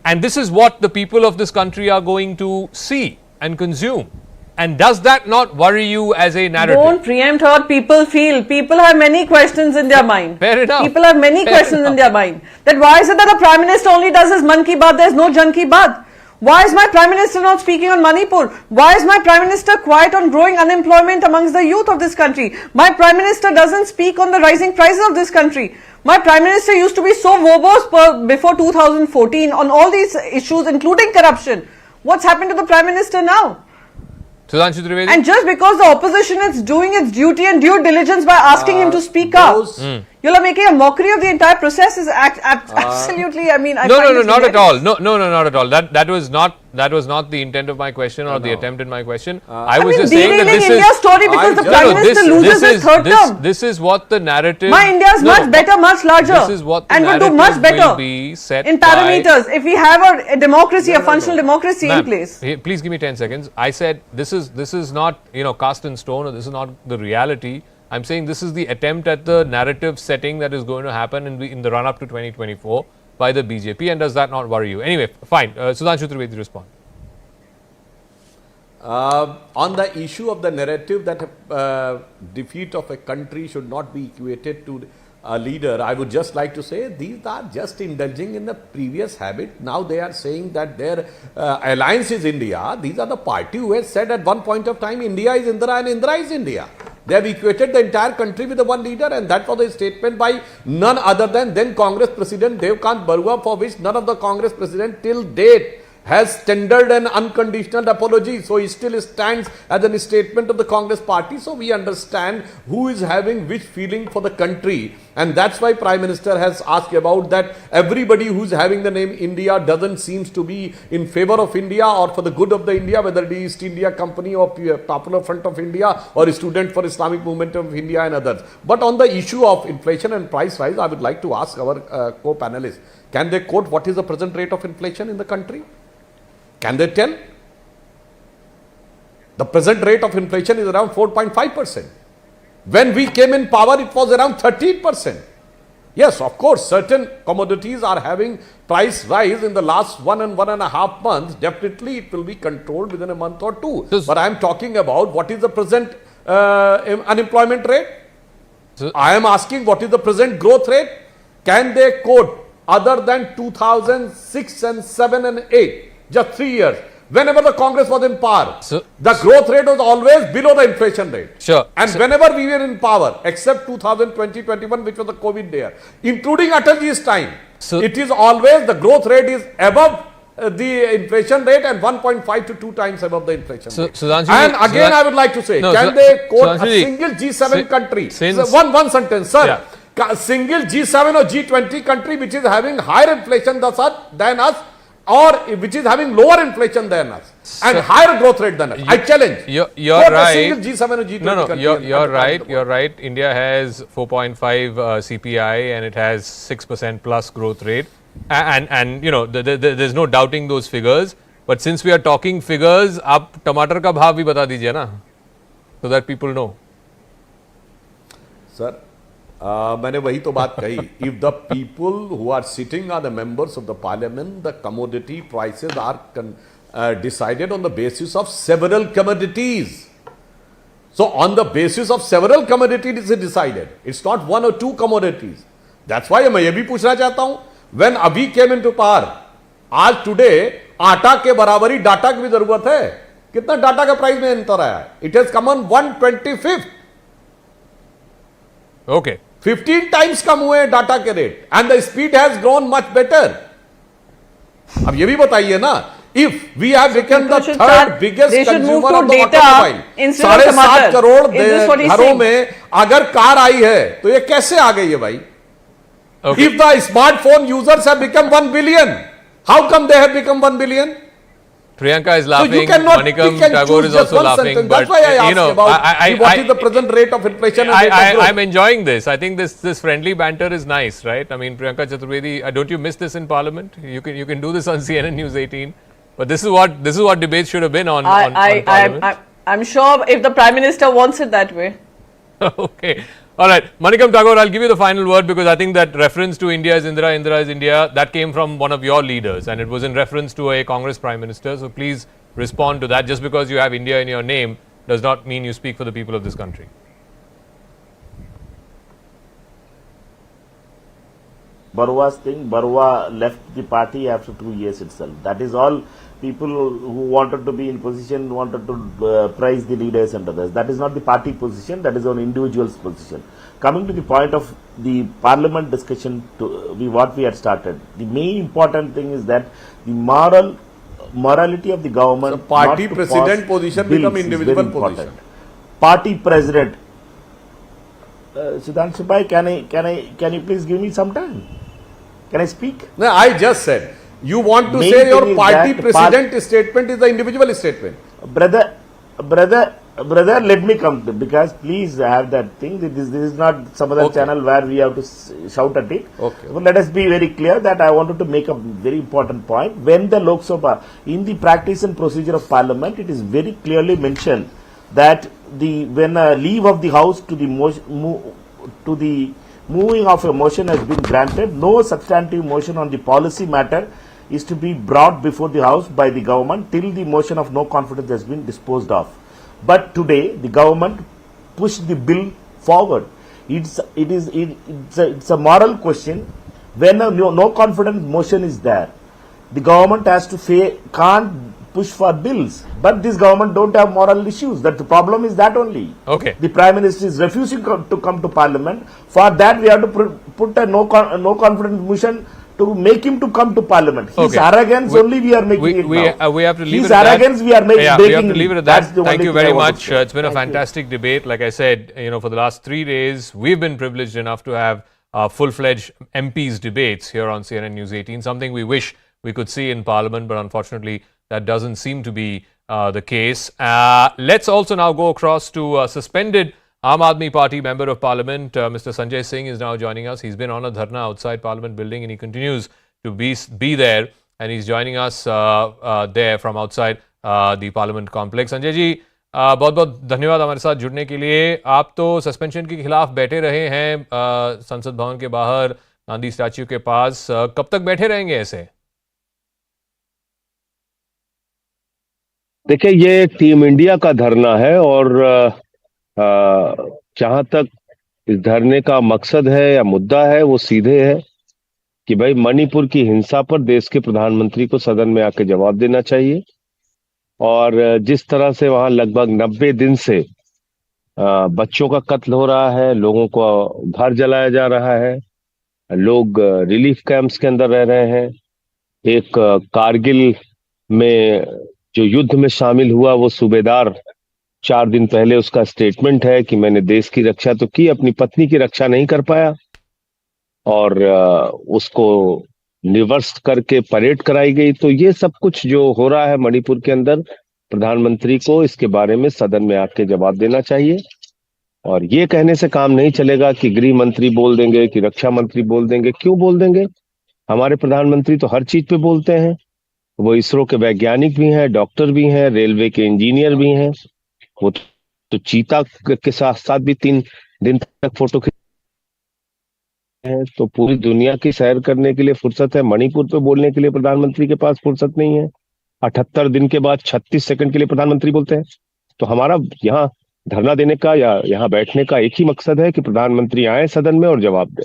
And this is what the people of this country are going to see and consume. And does that not worry you as a narrative? Don't preempt what people feel. People have many questions in their mind. Fair enough. People have many questions in their mind. That why is it that the Prime Minister only does his Man Ki Baat, there is no Jan Ki Baat? Why is my Prime Minister not speaking on Manipur? Why is my Prime Minister quiet on growing unemployment amongst the youth of this country? My Prime Minister doesn't speak on the rising prices of this country. My Prime Minister used to be so verbose before 2014 on all these issues, including corruption. What's happened to the Prime Minister now? Sudhanshu Trivedi? And just because the opposition is doing its duty and due diligence by asking him to speak up, you're making a mockery of the entire process. Is absolutely, I mean, No, not at all. No, not at all. That was not the intent of my question or the attempt in my question. I was just saying that this India's story because the Prime Minister loses his third term. This is what the narrative. My India is much better, much larger. This is what the and will do much better be set in parameters if we have a democracy, a functional democracy in place. Please give me 10 seconds. I said this is not cast in stone, or this is not the reality. I'm saying this is the attempt at the narrative setting that is going to happen in the run up to 2024 by the BJP, and does that not worry you? Anyway, fine. Sudhanshu Trivedi, respond. On the issue of the narrative that defeat of a country should not be equated to a leader, I would just like to say these are just indulging in the previous habit. Now they are saying that their alliance is India. These are the party who has said at one point of time India is Indra and Indra is India. They have equated the entire country with the one leader, and that was a statement by none other than then Congress President Devkant Barua, for which none of the Congress President till date has tendered an unconditional apology. So he still stands as a statement of the Congress party. So we understand who is having which feeling for the country, and that's why Prime Minister has asked about that. Everybody who's having the name India doesn't seems to be in favor of India or for the good of the India, whether it is East India Company or Popular Front of India or Student for Islamic Movement of India and others. But on the issue of inflation and price rise, I would like to ask our co-panelists, can they quote what is the present rate of inflation in the country? Can they tell? The present rate of inflation is around 4.5%. When we came in power, it was around 13%. Yes, of course, certain commodities are having price rise in the last 1.5 months. Definitely, it will be controlled within a month or two. But I am talking about what is the present unemployment rate. I am asking what is the present growth rate. Can they quote other than 2006 and 7 and 8? Just 3 years. Whenever the Congress was in power, the growth rate was always below the inflation rate. Sure. And whenever we were in power, except 2020-21, which was the COVID year, including Atalji's time, it is always the growth rate is above the inflation rate and 1.5 to 2 times above the inflation rate. And again, I would like to say, can they quote a single G7 country? One sentence, sir. Yeah. Single G7 or G20 country which is having higher inflation than us, or which is having lower inflation than us and higher growth rate than us. I challenge. You're right. G7 or G20 you're right. India has 4.5 CPI and it has 6% plus growth rate. And there's no doubting those figures. But since we are talking figures, आप टमाटर का भाव भी बता दीजिए ना, so that people know. Sir, मैंने वही तो बात कही. If the people who are sitting are the members of the parliament, the commodity prices are decided on the basis of several commodities. So on the basis of several commodities it is decided. It's not one or two commodities. That's why मैं ये भी पूछना चाहता हूँ. When Abhi came into power, आज today आटा के बराबरी डाटा की भी जरूरत है. कितना डाटा का प्राइस में अंतर आया? It has come on 125th. Okay. 15 times कम हुए डाटा के rate and the speed has grown much better. अब ये भी बताइए ना, if we have become the third biggest consumer of the automobile, 7.5 crore घरों में अगर कार आई है तो ये कैसे आ गई है भाई? If the smartphone users have become 1 billion, How come they have become 1 billion? Priyanka is So laughing. you cannot Manikam pick and Tagore choose is just also one laughing. sentence. But That's why I asked about what is the present rate of inflation and rate of growth. I'm enjoying this. I think this friendly banter is nice, right? I mean, Priyanka Chaturvedi, don't you miss this in Parliament? You can do this on CNN News 18. But this is what debates should have been on Parliament. I'm sure if the Prime Minister wants it that way. Okay. All right. Manikam Tagore, I'll give you the final word because I think that reference to India is Indira, Indira is India, that came from one of your leaders and it was in reference to a Congress Prime Minister. So please respond to that. Just because you have India in your name does not mean you speak for the people of this country. Barwa's thing, Barwa left the party after 2 years itself. That is all. People who wanted to be in position wanted to praise the leaders and others. That is not the party position, that is an individual's position. Coming to the point of the parliament discussion, what we had started, the main important thing is that the morality of the government. So party president position become individual position. Party president. Sudhanshu Bhai, can you please give me some time? Can I speak? No, I just said. You want to say your party president statement is the individual statement. Brother, let me come to, because please have that thing. This is not some other channel where we have to shout at it. Okay. But let us be very clear that I wanted to make a very important point. When the Lok Sabha, in the practice and procedure of Parliament, it is very clearly mentioned that when a leave of the House to the moving of a motion has been granted, no substantive motion on the policy matter is to be brought before the House by the government till the motion of no confidence has been disposed of. But today the government pushed the bill forward. It's a moral question. When a no confidence motion is there, the government has to can't push for bills. But this government don't have moral issues. That the problem is that only. Okay. The Prime Minister is refusing to come to Parliament. For that we have to put a no confidence motion to make him to come to Parliament. His arrogance only we are making it now. We have to leave His it at that. arrogance we are making. Yeah, we have to leave it at that. Thank you very much. It's been a Thank fantastic debate. Like I said, for the last 3 days, we've been privileged enough to have full-fledged MPs debates here on CNN News 18. Something we wish we could see in Parliament, but unfortunately, that doesn't seem to be the case. Let's also now go across to suspended Aam Aadmi Party Member of Parliament, Mr. Sanjay Singh is now joining us. He's been on a dharna outside Parliament building and he continues to be there, and he's joining us there from outside the Parliament complex. Sanjay ji बहुत बहुत धन्यवाद हमारे साथ जुड़ने के लिए. आप तो सस्पेंशन के खिलाफ बैठे रहे हैं संसद भवन के बाहर गांधी स्टैच्यू के पास. कब तक बैठे रहेंगे ऐसे? देखिए, ये टीम इंडिया का धरना है और जहां तक इस धरने का मकसद है या मुद्दा है वो सीधे है कि भाई मणिपुर की हिंसा पर देश के प्रधानमंत्री को सदन में आके जवाब देना चाहिए. और जिस तरह से वहां लगभग 90 दिन से बच्चों का कत्ल हो रहा है, लोगों को घर जलाया जा रहा है, लोग रिलीफ कैंप्स के अंदर रह रहे हैं. एक कारगिल में जो युद्ध में शामिल हुआ वो सूबेदार 4 दिन पहले उसका स्टेटमेंट है कि मैंने देश की रक्षा तो की, अपनी पत्नी की रक्षा नहीं कर पाया, और उसको निवर्स करके परेड कराई गई. तो ये सब कुछ जो हो रहा है मणिपुर के अंदर, प्रधानमंत्री को इसके बारे में सदन में आके जवाब देना चाहिए. और ये कहने से काम नहीं चलेगा कि गृह मंत्री बोल देंगे कि रक्षा मंत्री बोल देंगे. क्यों बोल देंगे? हमारे प्रधानमंत्री तो हर चीज पे बोलते हैं. वो इसरो के वैज्ञानिक भी हैं, डॉक्टर भी हैं, रेलवे के इंजीनियर भी हैं. वो तो चीता के साथ साथ भी 3 दिन तक फोटो है. तो पूरी दुनिया की सैर करने के लिए फुर्सत है, मणिपुर पे बोलने के लिए प्रधानमंत्री के पास फुर्सत नहीं है. 78 दिन के बाद 36 सेकंड के लिए प्रधानमंत्री बोलते हैं. तो हमारा यहाँ धरना देने का या यहाँ बैठने का एक ही मकसद है कि प्रधानमंत्री आए सदन में और जवाब दें.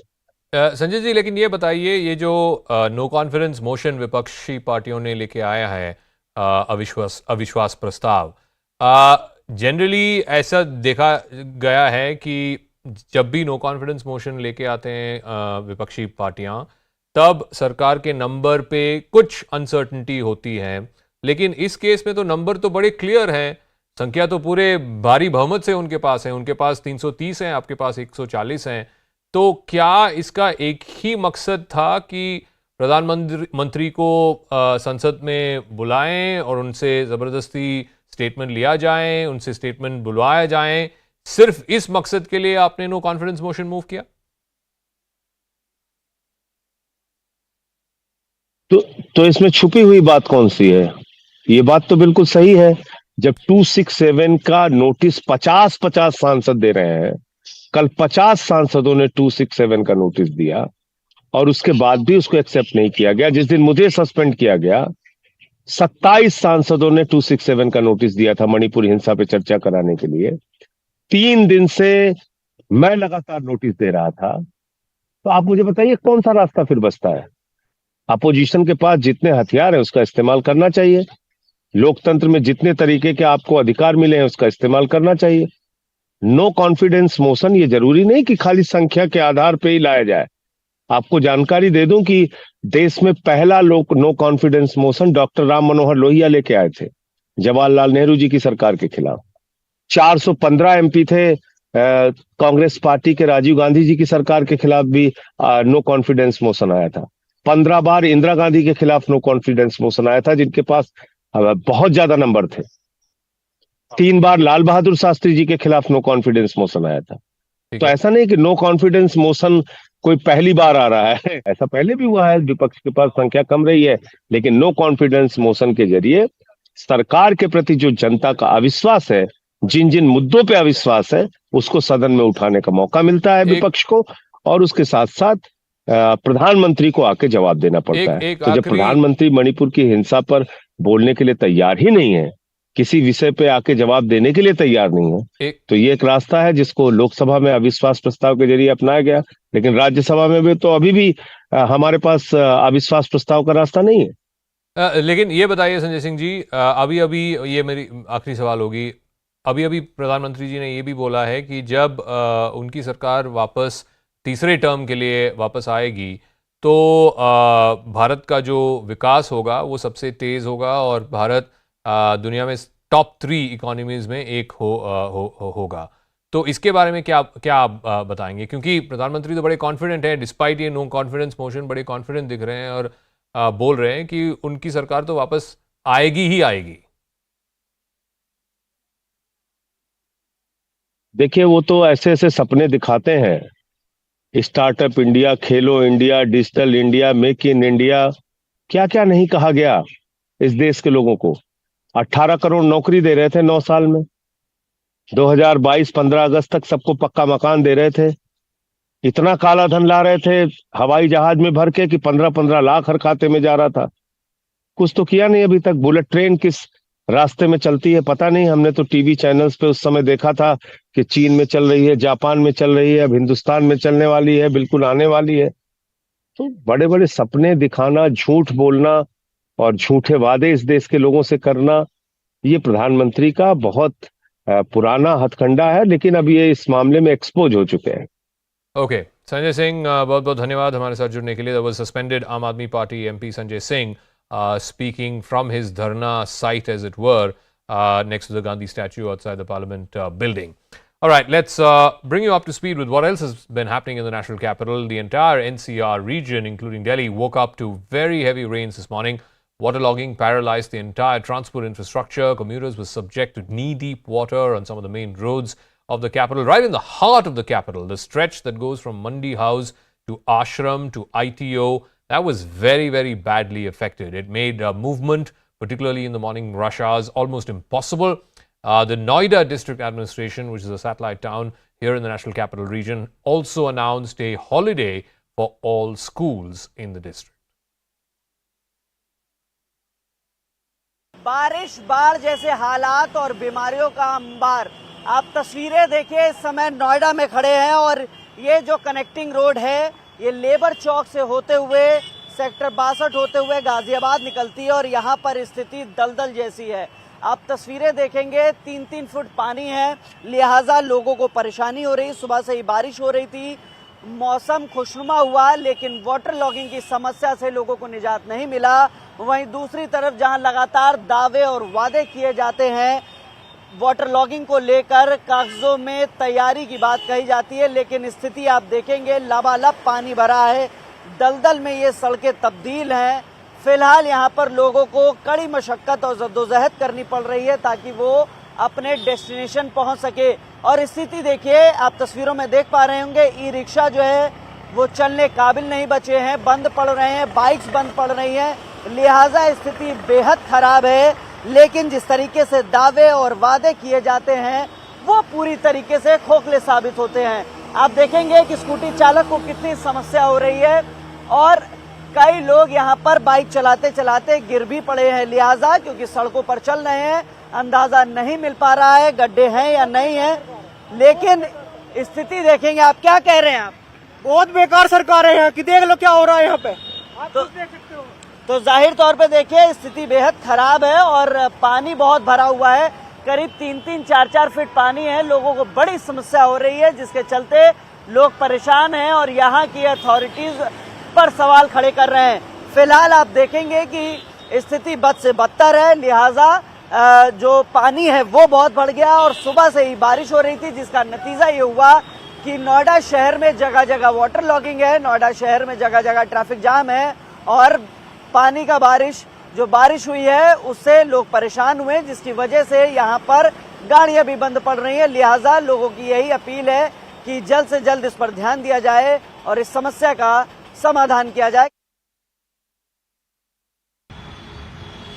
संजय जी, लेकिन ये बताइए, ये जो नो कॉन्फिडेंस मोशन विपक्षी पार्टियों ने लेके आया है, अविश्वास प्रस्ताव, जनरली ऐसा देखा गया है कि जब भी नो कॉन्फिडेंस मोशन लेके आते हैं विपक्षी पार्टियां, तब सरकार के नंबर पे कुछ अनसर्टनिटी होती है. लेकिन इस केस में तो नंबर तो बड़े क्लियर हैं, संख्या तो पूरे भारी बहुमत से उनके पास है. उनके पास 330 हैं, आपके पास 140 हैं. तो क्या इसका एक ही मकसद था कि प्रधानमंत्री को संसद में बुलाएं और उनसे जबरदस्ती स्टेटमेंट लिया जाए, उनसे स्टेटमेंट बुलवाया जाए, सिर्फ इस मकसद के लिए आपने नो कॉन्फिडेंस मोशन मूव किया? तो इसमें छुपी हुई बात कौन सी है? ये बात तो बिल्कुल सही है। जब 267 का नोटिस 50 सांसद दे रहे हैं, कल 50 सांसदों ने 267 का नोटिस दिया और उसके बाद भी उसको एक्सेप्ट नहीं किया गया। जिस दिन मुझे सस्पेंड किया गया, 27 सांसदों ने 267 का नोटिस दिया था मणिपुर हिंसा पे चर्चा कराने के लिए। 3 दिन से मैं लगातार नोटिस दे रहा था। तो आप मुझे बताइए कौन सा रास्ता फिर बचता है? अपोजिशन के पास जितने हथियार है उसका इस्तेमाल करना चाहिए। लोकतंत्र में जितने तरीके के आपको अधिकार मिले हैं उसका इस्तेमाल करना चाहिए। नो कॉन्फिडेंस मोशन ये जरूरी नहीं कि खाली संख्या के आधार पर ही लाया जाए। आपको जानकारी दे दूं कि देश में पहला no confidence motion doctor Ram Manohar Lohia लेके आए थे जवाहरलाल नेहरू जी की सरकार के खिलाफ। 415 एमपी थे कांग्रेस पार्टी के राजीव गांधी जी की सरकार के खिलाफ भी नो कॉन्फिडेंस मोशन आया था। 15 बार इंदिरा गांधी के खिलाफ नो कॉन्फिडेंस मोशन आया था, जिनके पास बहुत ज्यादा नंबर थे। 3 बार लाल बहादुर शास्त्री जी के खिलाफ नो कॉन्फिडेंस मोशन आया था। तो ऐसा नहीं कि नो कॉन्फिडेंस मोशन कोई पहली बार आ रहा है, ऐसा पहले भी हुआ है। विपक्ष के पास संख्या कम रही है, लेकिन नो कॉन्फिडेंस मोशन के जरिए सरकार के प्रति जो जनता का अविश्वास है, जिन जिन मुद्दों पे अविश्वास है, उसको सदन में उठाने का मौका मिलता है विपक्ष को, और उसके साथ साथ प्रधानमंत्री को आके जवाब देना पड़ता है। तो जब प्रधानमंत्री मणिपुर की हिंसा पर बोलने के लिए तैयार ही नहीं है, किसी विषय पे आके जवाब देने के लिए तैयार नहीं है, तो ये एक रास्ता है जिसको लोकसभा में अविश्वास प्रस्ताव के जरिए अपनाया गया, लेकिन राज्यसभा में भी तो अभी भी हमारे पास अविश्वास प्रस्ताव का रास्ता नहीं है। लेकिन ये बताइए संजय सिंह जी, अभी ये मेरी आखिरी सवाल होगी, अभी प्रधानमंत्री जी ने ये भी बोला है कि जब उनकी सरकार वापस तीसरे टर्म के लिए वापस आएगी तो भारत का जो विकास होगा वो सबसे तेज होगा और भारत दुनिया में टॉप 3 इकोनॉमीज में एक होगा। तो इसके बारे में क्या आप बताएंगे? क्योंकि प्रधानमंत्री तो बड़े कॉन्फिडेंट हैं, डिस्पाइट ये नो कॉन्फिडेंस मोशन बड़े कॉन्फिडेंट दिख रहे हैं और बोल रहे हैं कि उनकी सरकार तो वापस आएगी ही आएगी। देखिए, वो तो ऐसे ऐसे सपने दिखाते हैं, startup India, Khelo India, digital India, make in India, क्या क्या नहीं कहा गया इस देश के लोगों को। 18 करोड़ नौकरी दे रहे थे 9 साल में। 2022 15 अगस्त तक सबको पक्का मकान दे रहे थे। इतना काला धन ला रहे थे हवाई जहाज में भर के कि 15-15 लाख हर खाते में जा रहा था। कुछ तो किया नहीं अभी तक। बुलेट ट्रेन किस रास्ते में चलती है पता नहीं। हमने तो टीवी चैनल्स पे उस समय देखा था कि चीन में चल रही है, जापान में चल रही है, अब हिंदुस्तान में चलने वाली है, बिल्कुल आने वाली है। तो बड़े बड़े सपने दिखाना, झूठ बोलना और झूठे वादे इस देश के लोगों से करना, ये प्रधानमंत्री का बहुत पुराना हथकंडा है, लेकिन अब ये इस मामले में एक्सपोज हो चुके हैं। ओके, संजय सिंह, बहुत बहुत धन्यवाद हमारे साथ जुड़ने के लिए। दैट वाज सस्पेंडेड आम आदमी party MP Sanjay Singh speaking from his dharna site, as it were, next to the Gandhi statue outside the Parliament building. All right, let's bring you up to speed with what else has been happening in the national capital. The entire NCR region, including Delhi, woke up to very heavy rains this morning. Waterlogging paralyzed the entire transport infrastructure. Commuters were subject to knee-deep water on some of the main roads of the capital, right in the heart of the capital. The stretch that goes from Mandi House to Ashram to ITO, that was very, very badly affected. It made movement, particularly in the morning rush hours, almost impossible. The Noida District Administration, which is a satellite town here in the National Capital Region, also announced a holiday for all schools in the district. बारिश, बाढ़ जैसे हालात और बीमारियों का अंबार। आप तस्वीरें देखिए, इस समय नोएडा में खड़े हैं और ये जो कनेक्टिंग रोड है ये लेबर चौक से होते हुए सेक्टर 62 होते हुए गाजियाबाद निकलती है और यहाँ पर स्थिति दलदल जैसी है। आप तस्वीरें देखेंगे, 3-3 फुट पानी है, लिहाजा लोगों को परेशानी हो रही। सुबह से ही बारिश हो रही थी, मौसम खुशनुमा हुआ, लेकिन वाटर लॉगिंग की समस्या से लोगों को निजात नहीं मिला। वहीं दूसरी तरफ जहां लगातार दावे और वादे किए जाते हैं, वाटर लॉगिंग को लेकर कागजों में तैयारी की बात कही जाती है, लेकिन स्थिति आप देखेंगे लबालब पानी भरा है। दलदल में ये सड़कें तब्दील हैं। फिलहाल यहाँ पर लोगों को कड़ी मशक्कत और जद्दोजहद करनी पड़ रही है ताकि वो अपने डेस्टिनेशन पहुँच सके। और स्थिति देखिए, आप तस्वीरों में देख पा रहे होंगे, ई रिक्शा जो है वो चलने काबिल नहीं बचे हैं, बंद पड़ रहे हैं, बाइक्स बंद पड़ रही हैं, लिहाजा स्थिति बेहद खराब है। लेकिन जिस तरीके से दावे और वादे किए जाते हैं वो पूरी तरीके से खोखले साबित होते हैं। आप देखेंगे कि स्कूटी चालक को कितनी समस्या हो रही है और कई लोग यहाँ पर बाइक चलाते चलाते गिर भी पड़े हैं। लिहाजा क्योंकि सड़कों पर चल रहे हैं, अंदाजा नहीं मिल पा रहा है गड्ढे हैं या नहीं है। लेकिन स्थिति देखेंगे, आप क्या कह रहे हैं? आप बहुत बेकार सरकार है यहाँ की, देख लो क्या हो रहा है यहाँ पे। तो जाहिर तौर पे देखिए स्थिति बेहद खराब है और पानी बहुत भरा हुआ है, करीब 3-3, 4-4 फीट पानी है। लोगों को बड़ी समस्या हो रही है जिसके चलते लोग परेशान हैं और यहाँ की अथॉरिटीज पर सवाल खड़े कर रहे हैं। फिलहाल आप देखेंगे कि स्थिति बद से बदतर है, लिहाजा जो पानी है वो बहुत बढ़ गया और सुबह से ही बारिश हो रही थी जिसका नतीजा ये हुआ कि नोएडा शहर में जगह जगह वाटर लॉगिंग है, नोएडा शहर में जगह जगह ट्रैफिक जाम है और पानी का बारिश हुई है उससे लोग परेशान हुए जिसकी वजह से यहाँ पर गाड़ियां भी बंद पड़ रही हैं। लिहाजा लोगों की यही अपील है कि जल्द से जल्द इस पर ध्यान दिया जाए और इस समस्या का समाधान किया जाए।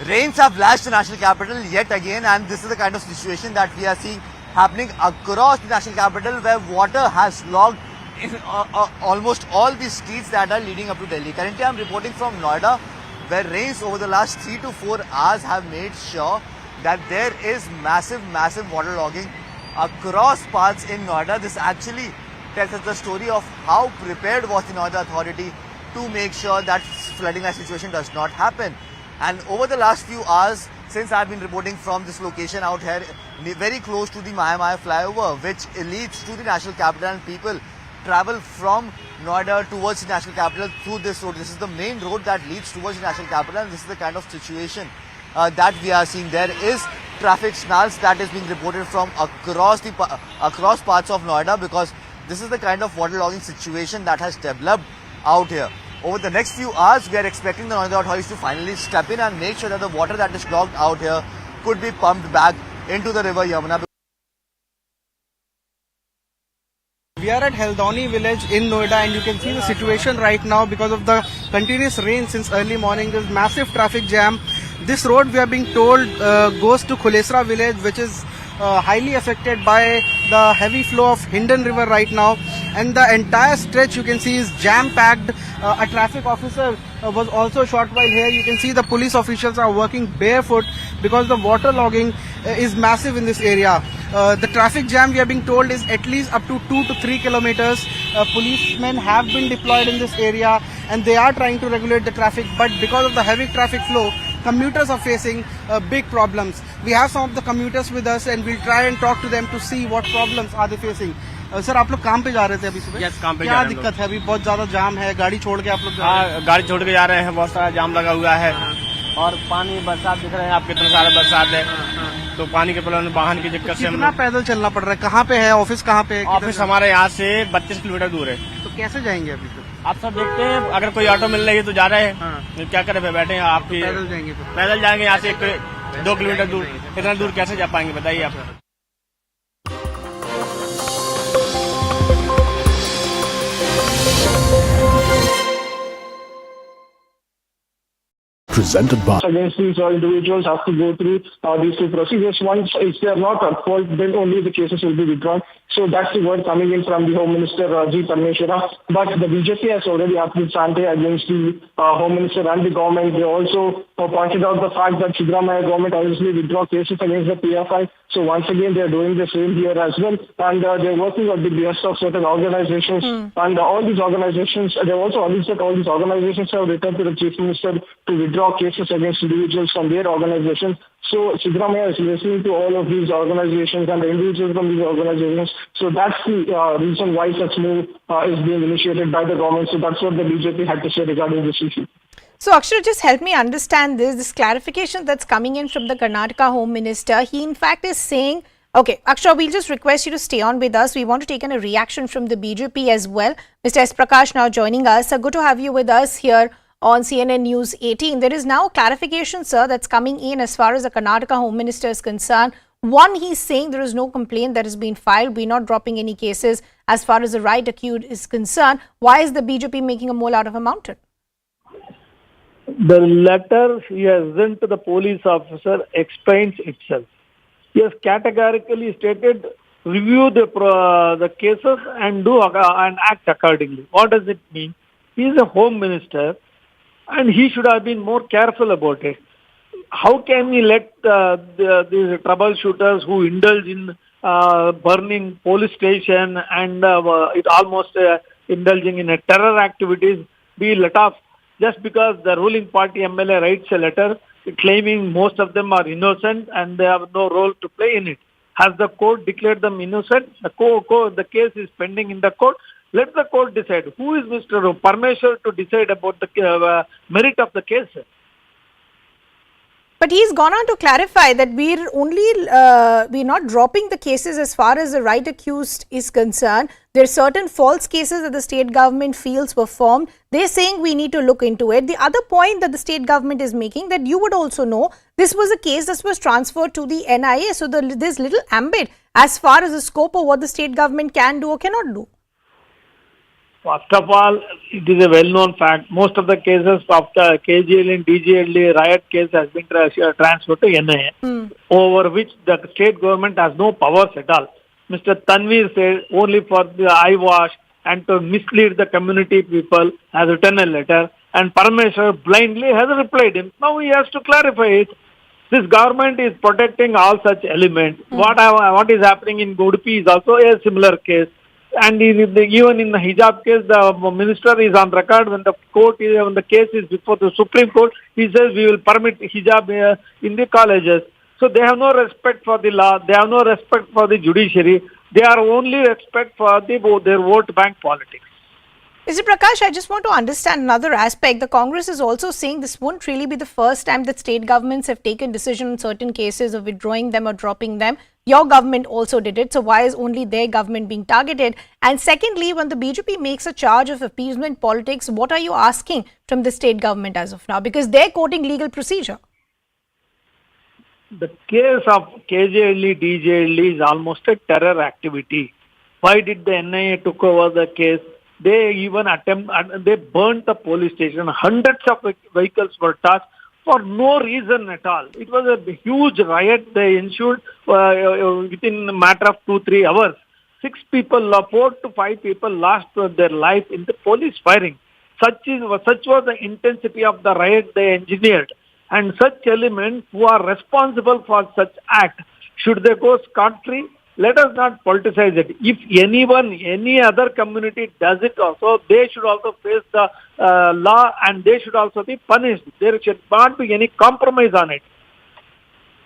Rains have lashed the national capital yet again, and this is the kind of situation that we are seeing happening across the national capital, where water has clogged in almost all the streets that are leading up to Delhi. Currently, I am reporting from Noida, where rains over the last 3 to 4 hours have made sure that there is massive waterlogging across parts in Noida. This actually tells us the story of how prepared was the Noida authority to make sure that flooding like situation does not happen. And over the last few hours, since I've been reporting from this location out here, very close to the Maya flyover, which leads to the national capital, and people travel from Noida towards the national capital through this road. This is the main road that leads towards the national capital, and this is the kind of situation that we are seeing. There is traffic snarls that is being reported from across parts of Noida, because this is the kind of waterlogging situation that has developed out here. Over the next few hours, we are expecting the Noida authorities to finally step in and make sure that the water that is clogged out here could be pumped back into the river Yamuna. We are at Heldoni village in Noida, and you can see the situation right now because of the continuous rain since early morning. There's massive traffic jam. This road, we are being told, goes to Khulesra village, which is highly affected by the heavy flow of Hindon river right now, and the entire stretch you can see is jam packed. A traffic officer was also shot while here. You can see the police officials are working barefoot because the water logging is massive in this area. The traffic jam, we are being told, is at least up to 2 to 3 kilometers. Policemen have been deployed in this area and they are trying to regulate the traffic, but because of the heavy traffic flow, commuters are facing big problems. We have some of the commuters with us and we'll try and talk to them to see what problems are they facing. Sir, आप लोग काम पे जा रहे थे अभी सुबह? Yes, काम पे क्या जा रहे हैं। दिक्कत है? अभी बहुत ज्यादा जाम है, गाड़ी छोड़ के आप लोग जा रहे हैं? गाड़ी छोड़ के जा रहे हैं, बहुत सारा जाम लगा हुआ है और पानी बरसात दिख रहे हैं आप, कितना सारा बरसात है, तो पानी के प्रॉब्लम, वाहन की दिक्कत से कितना पैदल चलना पड़ रहा है? कहाँ पे है ऑफिस? कहाँ पे? ऑफिस हमारे यहाँ से 32 किलोमीटर दूर है। तो कैसे जाएंगे अभी? आप सब देखते हैं, अगर कोई ऑटो मिल रही है तो जा रहे हैं, क्या करें, बैठे हैं आप? पैदल जाएंगे? पैदल जाएंगे यहाँ से 2 किलोमीटर दूर, इतना दूर कैसे जा पाएंगे बताइए आप? Presented by against these individuals have to go through these two procedures. Once if they are not at fault, then only the cases will be withdrawn. So that's the word coming in from the Home Minister G. Parmeshwara. But the BJP has already acted Sante against the Home Minister and the government. They also pointed out the fact that Siddaramaiah government obviously withdraw cases against the PFI. So once again, they are doing the same here as well. And they are working at the behest of certain organizations. And all these organizations, they also alleged that all these organizations have returned to the Chief Minister to withdraw cases against individuals from their organizations. So Siddaramaiah is listening to all of these organizations and the individuals from these organizations. So that's the reason why such move is being initiated by the government. So that's what the BJP had to say regarding this issue. So Akshara, just help me understand this clarification that's coming in from the Karnataka Home Minister. He in fact is saying Okay, Akshara, we'll just request you to stay on with us. We want to take in a reaction from the BJP as well. Mr. S. Prakash now joining us. Good to have you with us here on CNN News 18. There is now clarification, sir, that's coming in as far as the Karnataka Home Minister is concerned. One, he's saying there is no complaint that has been filed. We're not dropping any cases as far as the right accused is concerned. Why is the BJP making a mole out of a mountain? The letter he has sent to the police officer explains itself. He has categorically stated, review the cases and and act accordingly. What does it mean? He is a home minister and he should have been more careful about it. How can we let these troubleshooters who indulge in burning police station and it almost indulging in a terror activities be let off just because the ruling party MLA writes a letter claiming most of them are innocent and they have no role to play in it? Has the court declared them innocent? The case is pending in the court. Let the court decide. Who is Mr. Parmeshwar to decide about the merit of the case? But he's gone on to clarify that we're not dropping the cases as far as the right accused is concerned. There are certain false cases that the state government feels were formed. They're saying we need to look into it. The other point that the state government is making, that you would also know, this was a case that was transferred to the NIA. So there's little ambit as far as the scope of what the state government can do or cannot do. First of all, it is a well-known fact. Most of the cases after KGL and DGL riot case has been transferred to NIA, over which the state government has no powers at all. Mr. Tanveer said only for the eyewash and to mislead the community people has written a letter, and Parmeshwar blindly has replied him. Now he has to clarify it. This government is protecting all such elements. What is happening in Udupi is also a similar case. And even in the hijab case, the minister is on record when the case is before the Supreme Court. He says we will permit hijab in the colleges. So they have no respect for the law. They have no respect for the judiciary. They are only respect for their vote bank politics. Mr. Prakash, I just want to understand another aspect. The Congress is also saying this won't really be the first time that state governments have taken decision in certain cases of withdrawing them or dropping them. Your government also did it. So why is only their government being targeted? And secondly, when the BJP makes a charge of appeasement politics, what are you asking from the state government as of now? Because they're quoting legal procedure. The case of KJL, DJL is almost a terror activity. Why did the NIA took over the case? They even they burnt the police station. Hundreds of vehicles were touched for no reason at all. It was a huge riot they ensured within a matter of 2-3 hours. 4 to 5 people lost their life in the police firing. Such was the intensity of the riot they engineered. And such elements who are responsible for such act, should they go scot-free? Let us not politicize it. If any other community does it also, they should also face the law and they should also be punished. There should not be any compromise on it.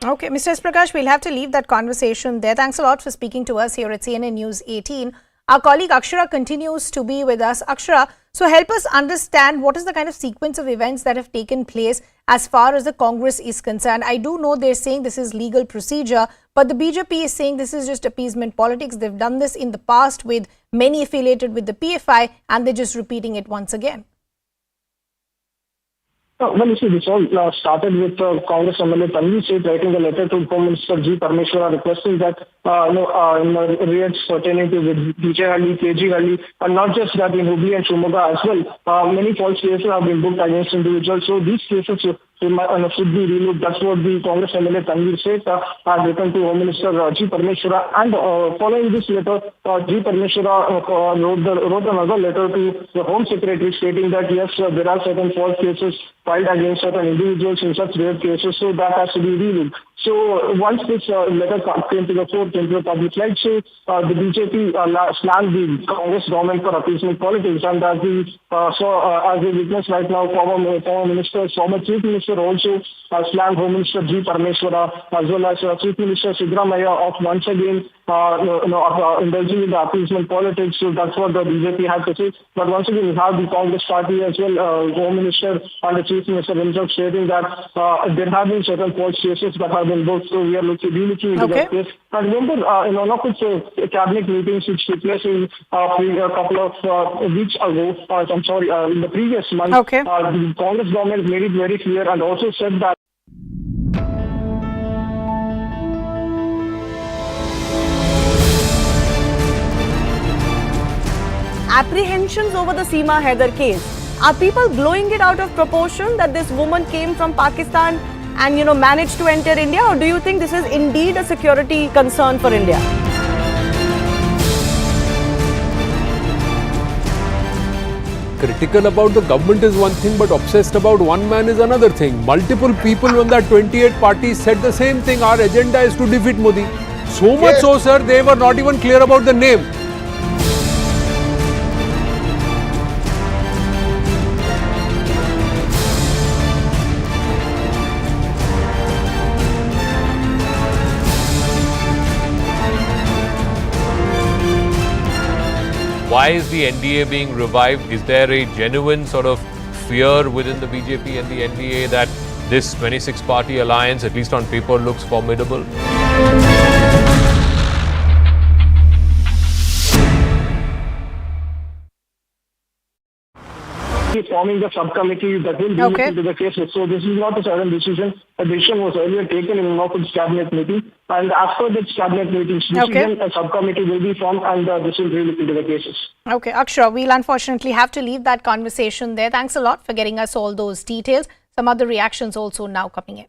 Okay, Mr. S. Prakash, we'll have to leave that conversation there. Thanks a lot for speaking to us here at CNN News 18. Our colleague Akshara continues to be with us. Akshara, so help us understand what is the kind of sequence of events that have taken place as far as the Congress is concerned. I do know they're saying this is legal procedure, but the BJP is saying this is just appeasement politics. They've done this in the past with many affiliated with the PFI and they're just repeating it once again. Well, you see, this all started with Congress MLA Tanveer Singh writing a letter to Home Minister G. Parmeshwar requesting that riots pertaining to the DJ Halli, KG Halli, and not just that in Hubli and Shimoga as well. Many false cases have been booked against individuals. So these cases should be relooked. That's what the Congress MLA Tanveer Singh had written to Home Minister G. Parmeshwar. And following this letter, G. Parmeshwar wrote another letter to the Home Secretary stating that yes, there are certain false cases filed against certain individuals in such rare cases, so that has to be reviewed. So once this letter came to the fore, came to the public light, so the BJP slammed the Congress government for appeasement politics, and as we witness right now, former Minister, former Chief Minister also slammed Home Minister G. Parmeshwar, as well as Chief Minister Siddaramaiah of once again indulging in the appeasement politics. So that's what the BJP had to say. But once again, we have the Congress party as well, Home Minister and the Chief Minister himself stating that there have been certain false cases that have been booked. So we are looking into that case. And remember, in one of its cabinet meetings which took place in a couple of weeks ago, in the previous month, the Congress government made it very clear and also said that apprehensions over the Seema Haider case. Are people blowing it out of proportion that this woman came from Pakistan and managed to enter India, or do you think this is indeed a security concern for India? Critical about the government is one thing, but obsessed about one man is another thing. Multiple people on that 28 parties said the same thing. Our agenda is to defeat Modi. So much so, sir, they were not even clear about the name. Why is the NDA being revived? Is there a genuine sort of fear within the BJP and the NDA that this 26-party alliance, at least on paper, looks formidable? Forming the subcommittee that will look into the cases. So this is not a sudden decision. A decision was earlier taken in one of its cabinet meeting, and after this cabinet meeting decision, a subcommittee will be formed, and this will look into the cases. Okay, Akshara, we'll unfortunately have to leave that conversation there. Thanks a lot for getting us all those details. Some other reactions also now coming in.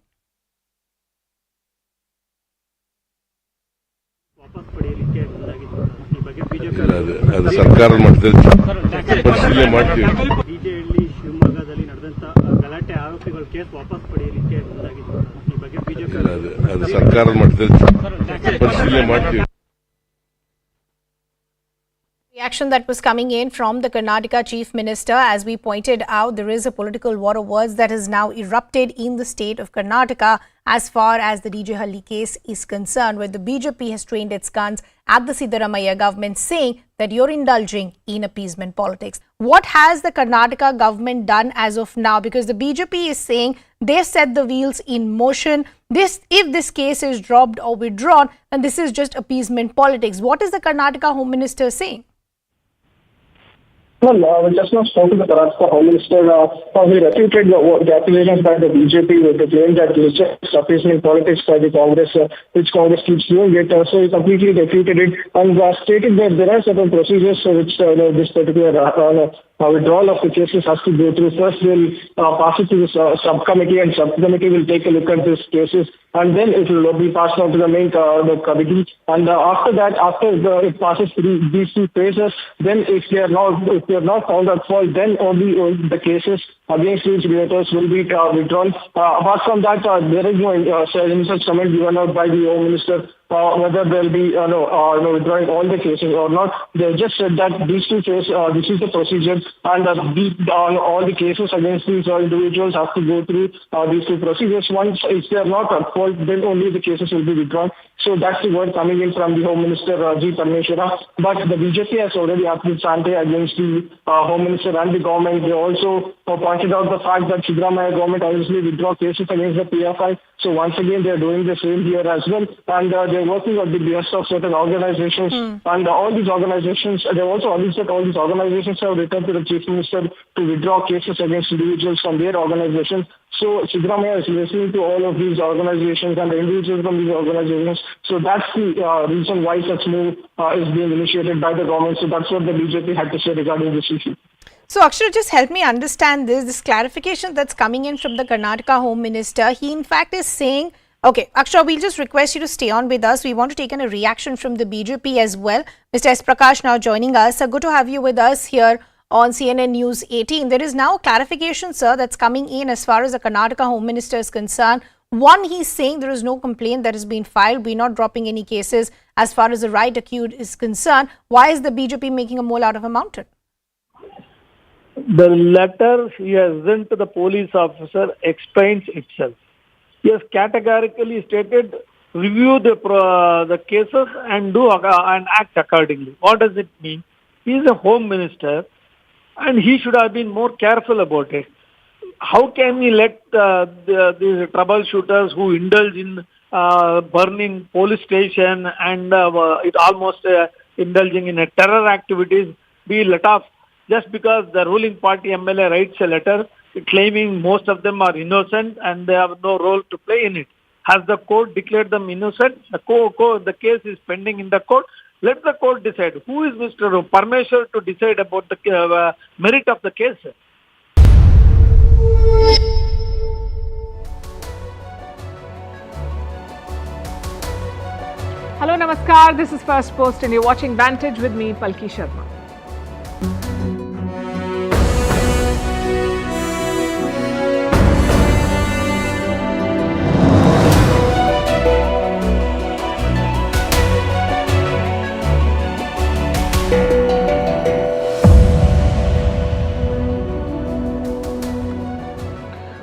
Reaction that was coming in from the Karnataka Chief Minister. As we pointed out, there is a political war of words that has now erupted in the state of Karnataka as far as the DJ Halli case is concerned, where the BJP has trained its guns at the Siddaramaiah government, saying that you're indulging in appeasement politics. What has the Karnataka government done as of now? Because the BJP is saying they set the wheels in motion. If this case is dropped or withdrawn, then this is just appeasement politics. What is the Karnataka Home Minister saying? Well, we just now spoke to the Karnataka Home Minister. He refuted the accusations by the BJP with the claim that it's just appeasement politics by the Congress, which Congress keeps doing it. So he completely refuted it and stated that there are certain procedures which this particular withdrawal of the cases has to go through. First, we'll pass it to the subcommittee, and subcommittee will take a look at these cases, and then it will be passed on to the main committee. And after that, it passes through these two phases, then if they are not found at fault, then only the cases against these creators will be withdrawn. Apart from that, there is no any such comment given out by the Home Minister whether they'll be withdrawing all the cases or not. They just said that these two cases, this is the procedure, and all the cases against these individuals have to go through these two procedures. Once if they are not at fault, then only the cases will be withdrawn. So that's the word coming in from the Home Minister G. Parmeshwara. But the BJP has already acted ante against the Home Minister and the government. They also pointed out the fact that Siddaramaiah government obviously withdraw cases against the PFI. So once again, they are doing the same here as well. And they're working on the behest of certain organizations. And all these organizations, they also alleged that all these organizations have written to the Chief Minister to withdraw cases against individuals from their organizations. So Siddaramaiah is listening to all of these organizations and the individuals from these organizations. So that's the reason why such move is being initiated by the government. So that's what the BJP had to say regarding this issue. So Akshara, just help me understand this clarification that's coming in from the Karnataka Home Minister. He in fact is saying, okay, Akshara, we'll just request you to stay on with us. We want to take in a reaction from the BJP as well. Mr. S. Prakash now joining us. Good to have you with us here on CNN News 18. There is now a clarification, sir, that's coming in as far as the Karnataka Home Minister is concerned. One, he's saying there is no complaint that has been filed. We're not dropping any cases as far as the right accused is concerned. Why is the BJP making a mole out of a mountain? The letter he has sent to the police officer explains itself. He has categorically stated, review the cases and and act accordingly. What does it mean? He is a home minister and he should have been more careful about it. How can we let these troubleshooters who indulge in burning police station and it almost indulging in a terror activities be let off just because the ruling party MLA writes a letter claiming most of them are innocent and they have no role to play in it? Has the court declared them innocent? The case is pending in the court. Let the court decide. Who is Mr. Parmeshwar to decide about the merit of the case? Hello, Namaskar. This is First Post and you're watching Vantage with me, Palki Sharma.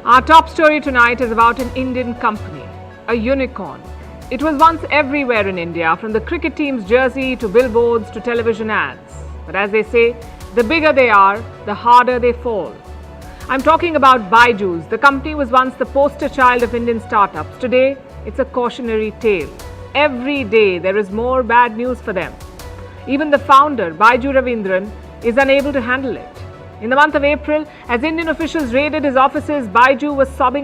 Our top story tonight is about an Indian company, a unicorn. It was once everywhere in India, from the cricket team's jersey to billboards to television ads. But as they say, the bigger they are, the harder they fall. I'm talking about Byju. The company was once the poster child of Indian startups. Today, it's a cautionary tale. Every day, there is more bad news for them. Even the founder, Byju Ravindran, is unable to handle it. In the month of April, as Indian officials raided his offices, Byju was sobbing on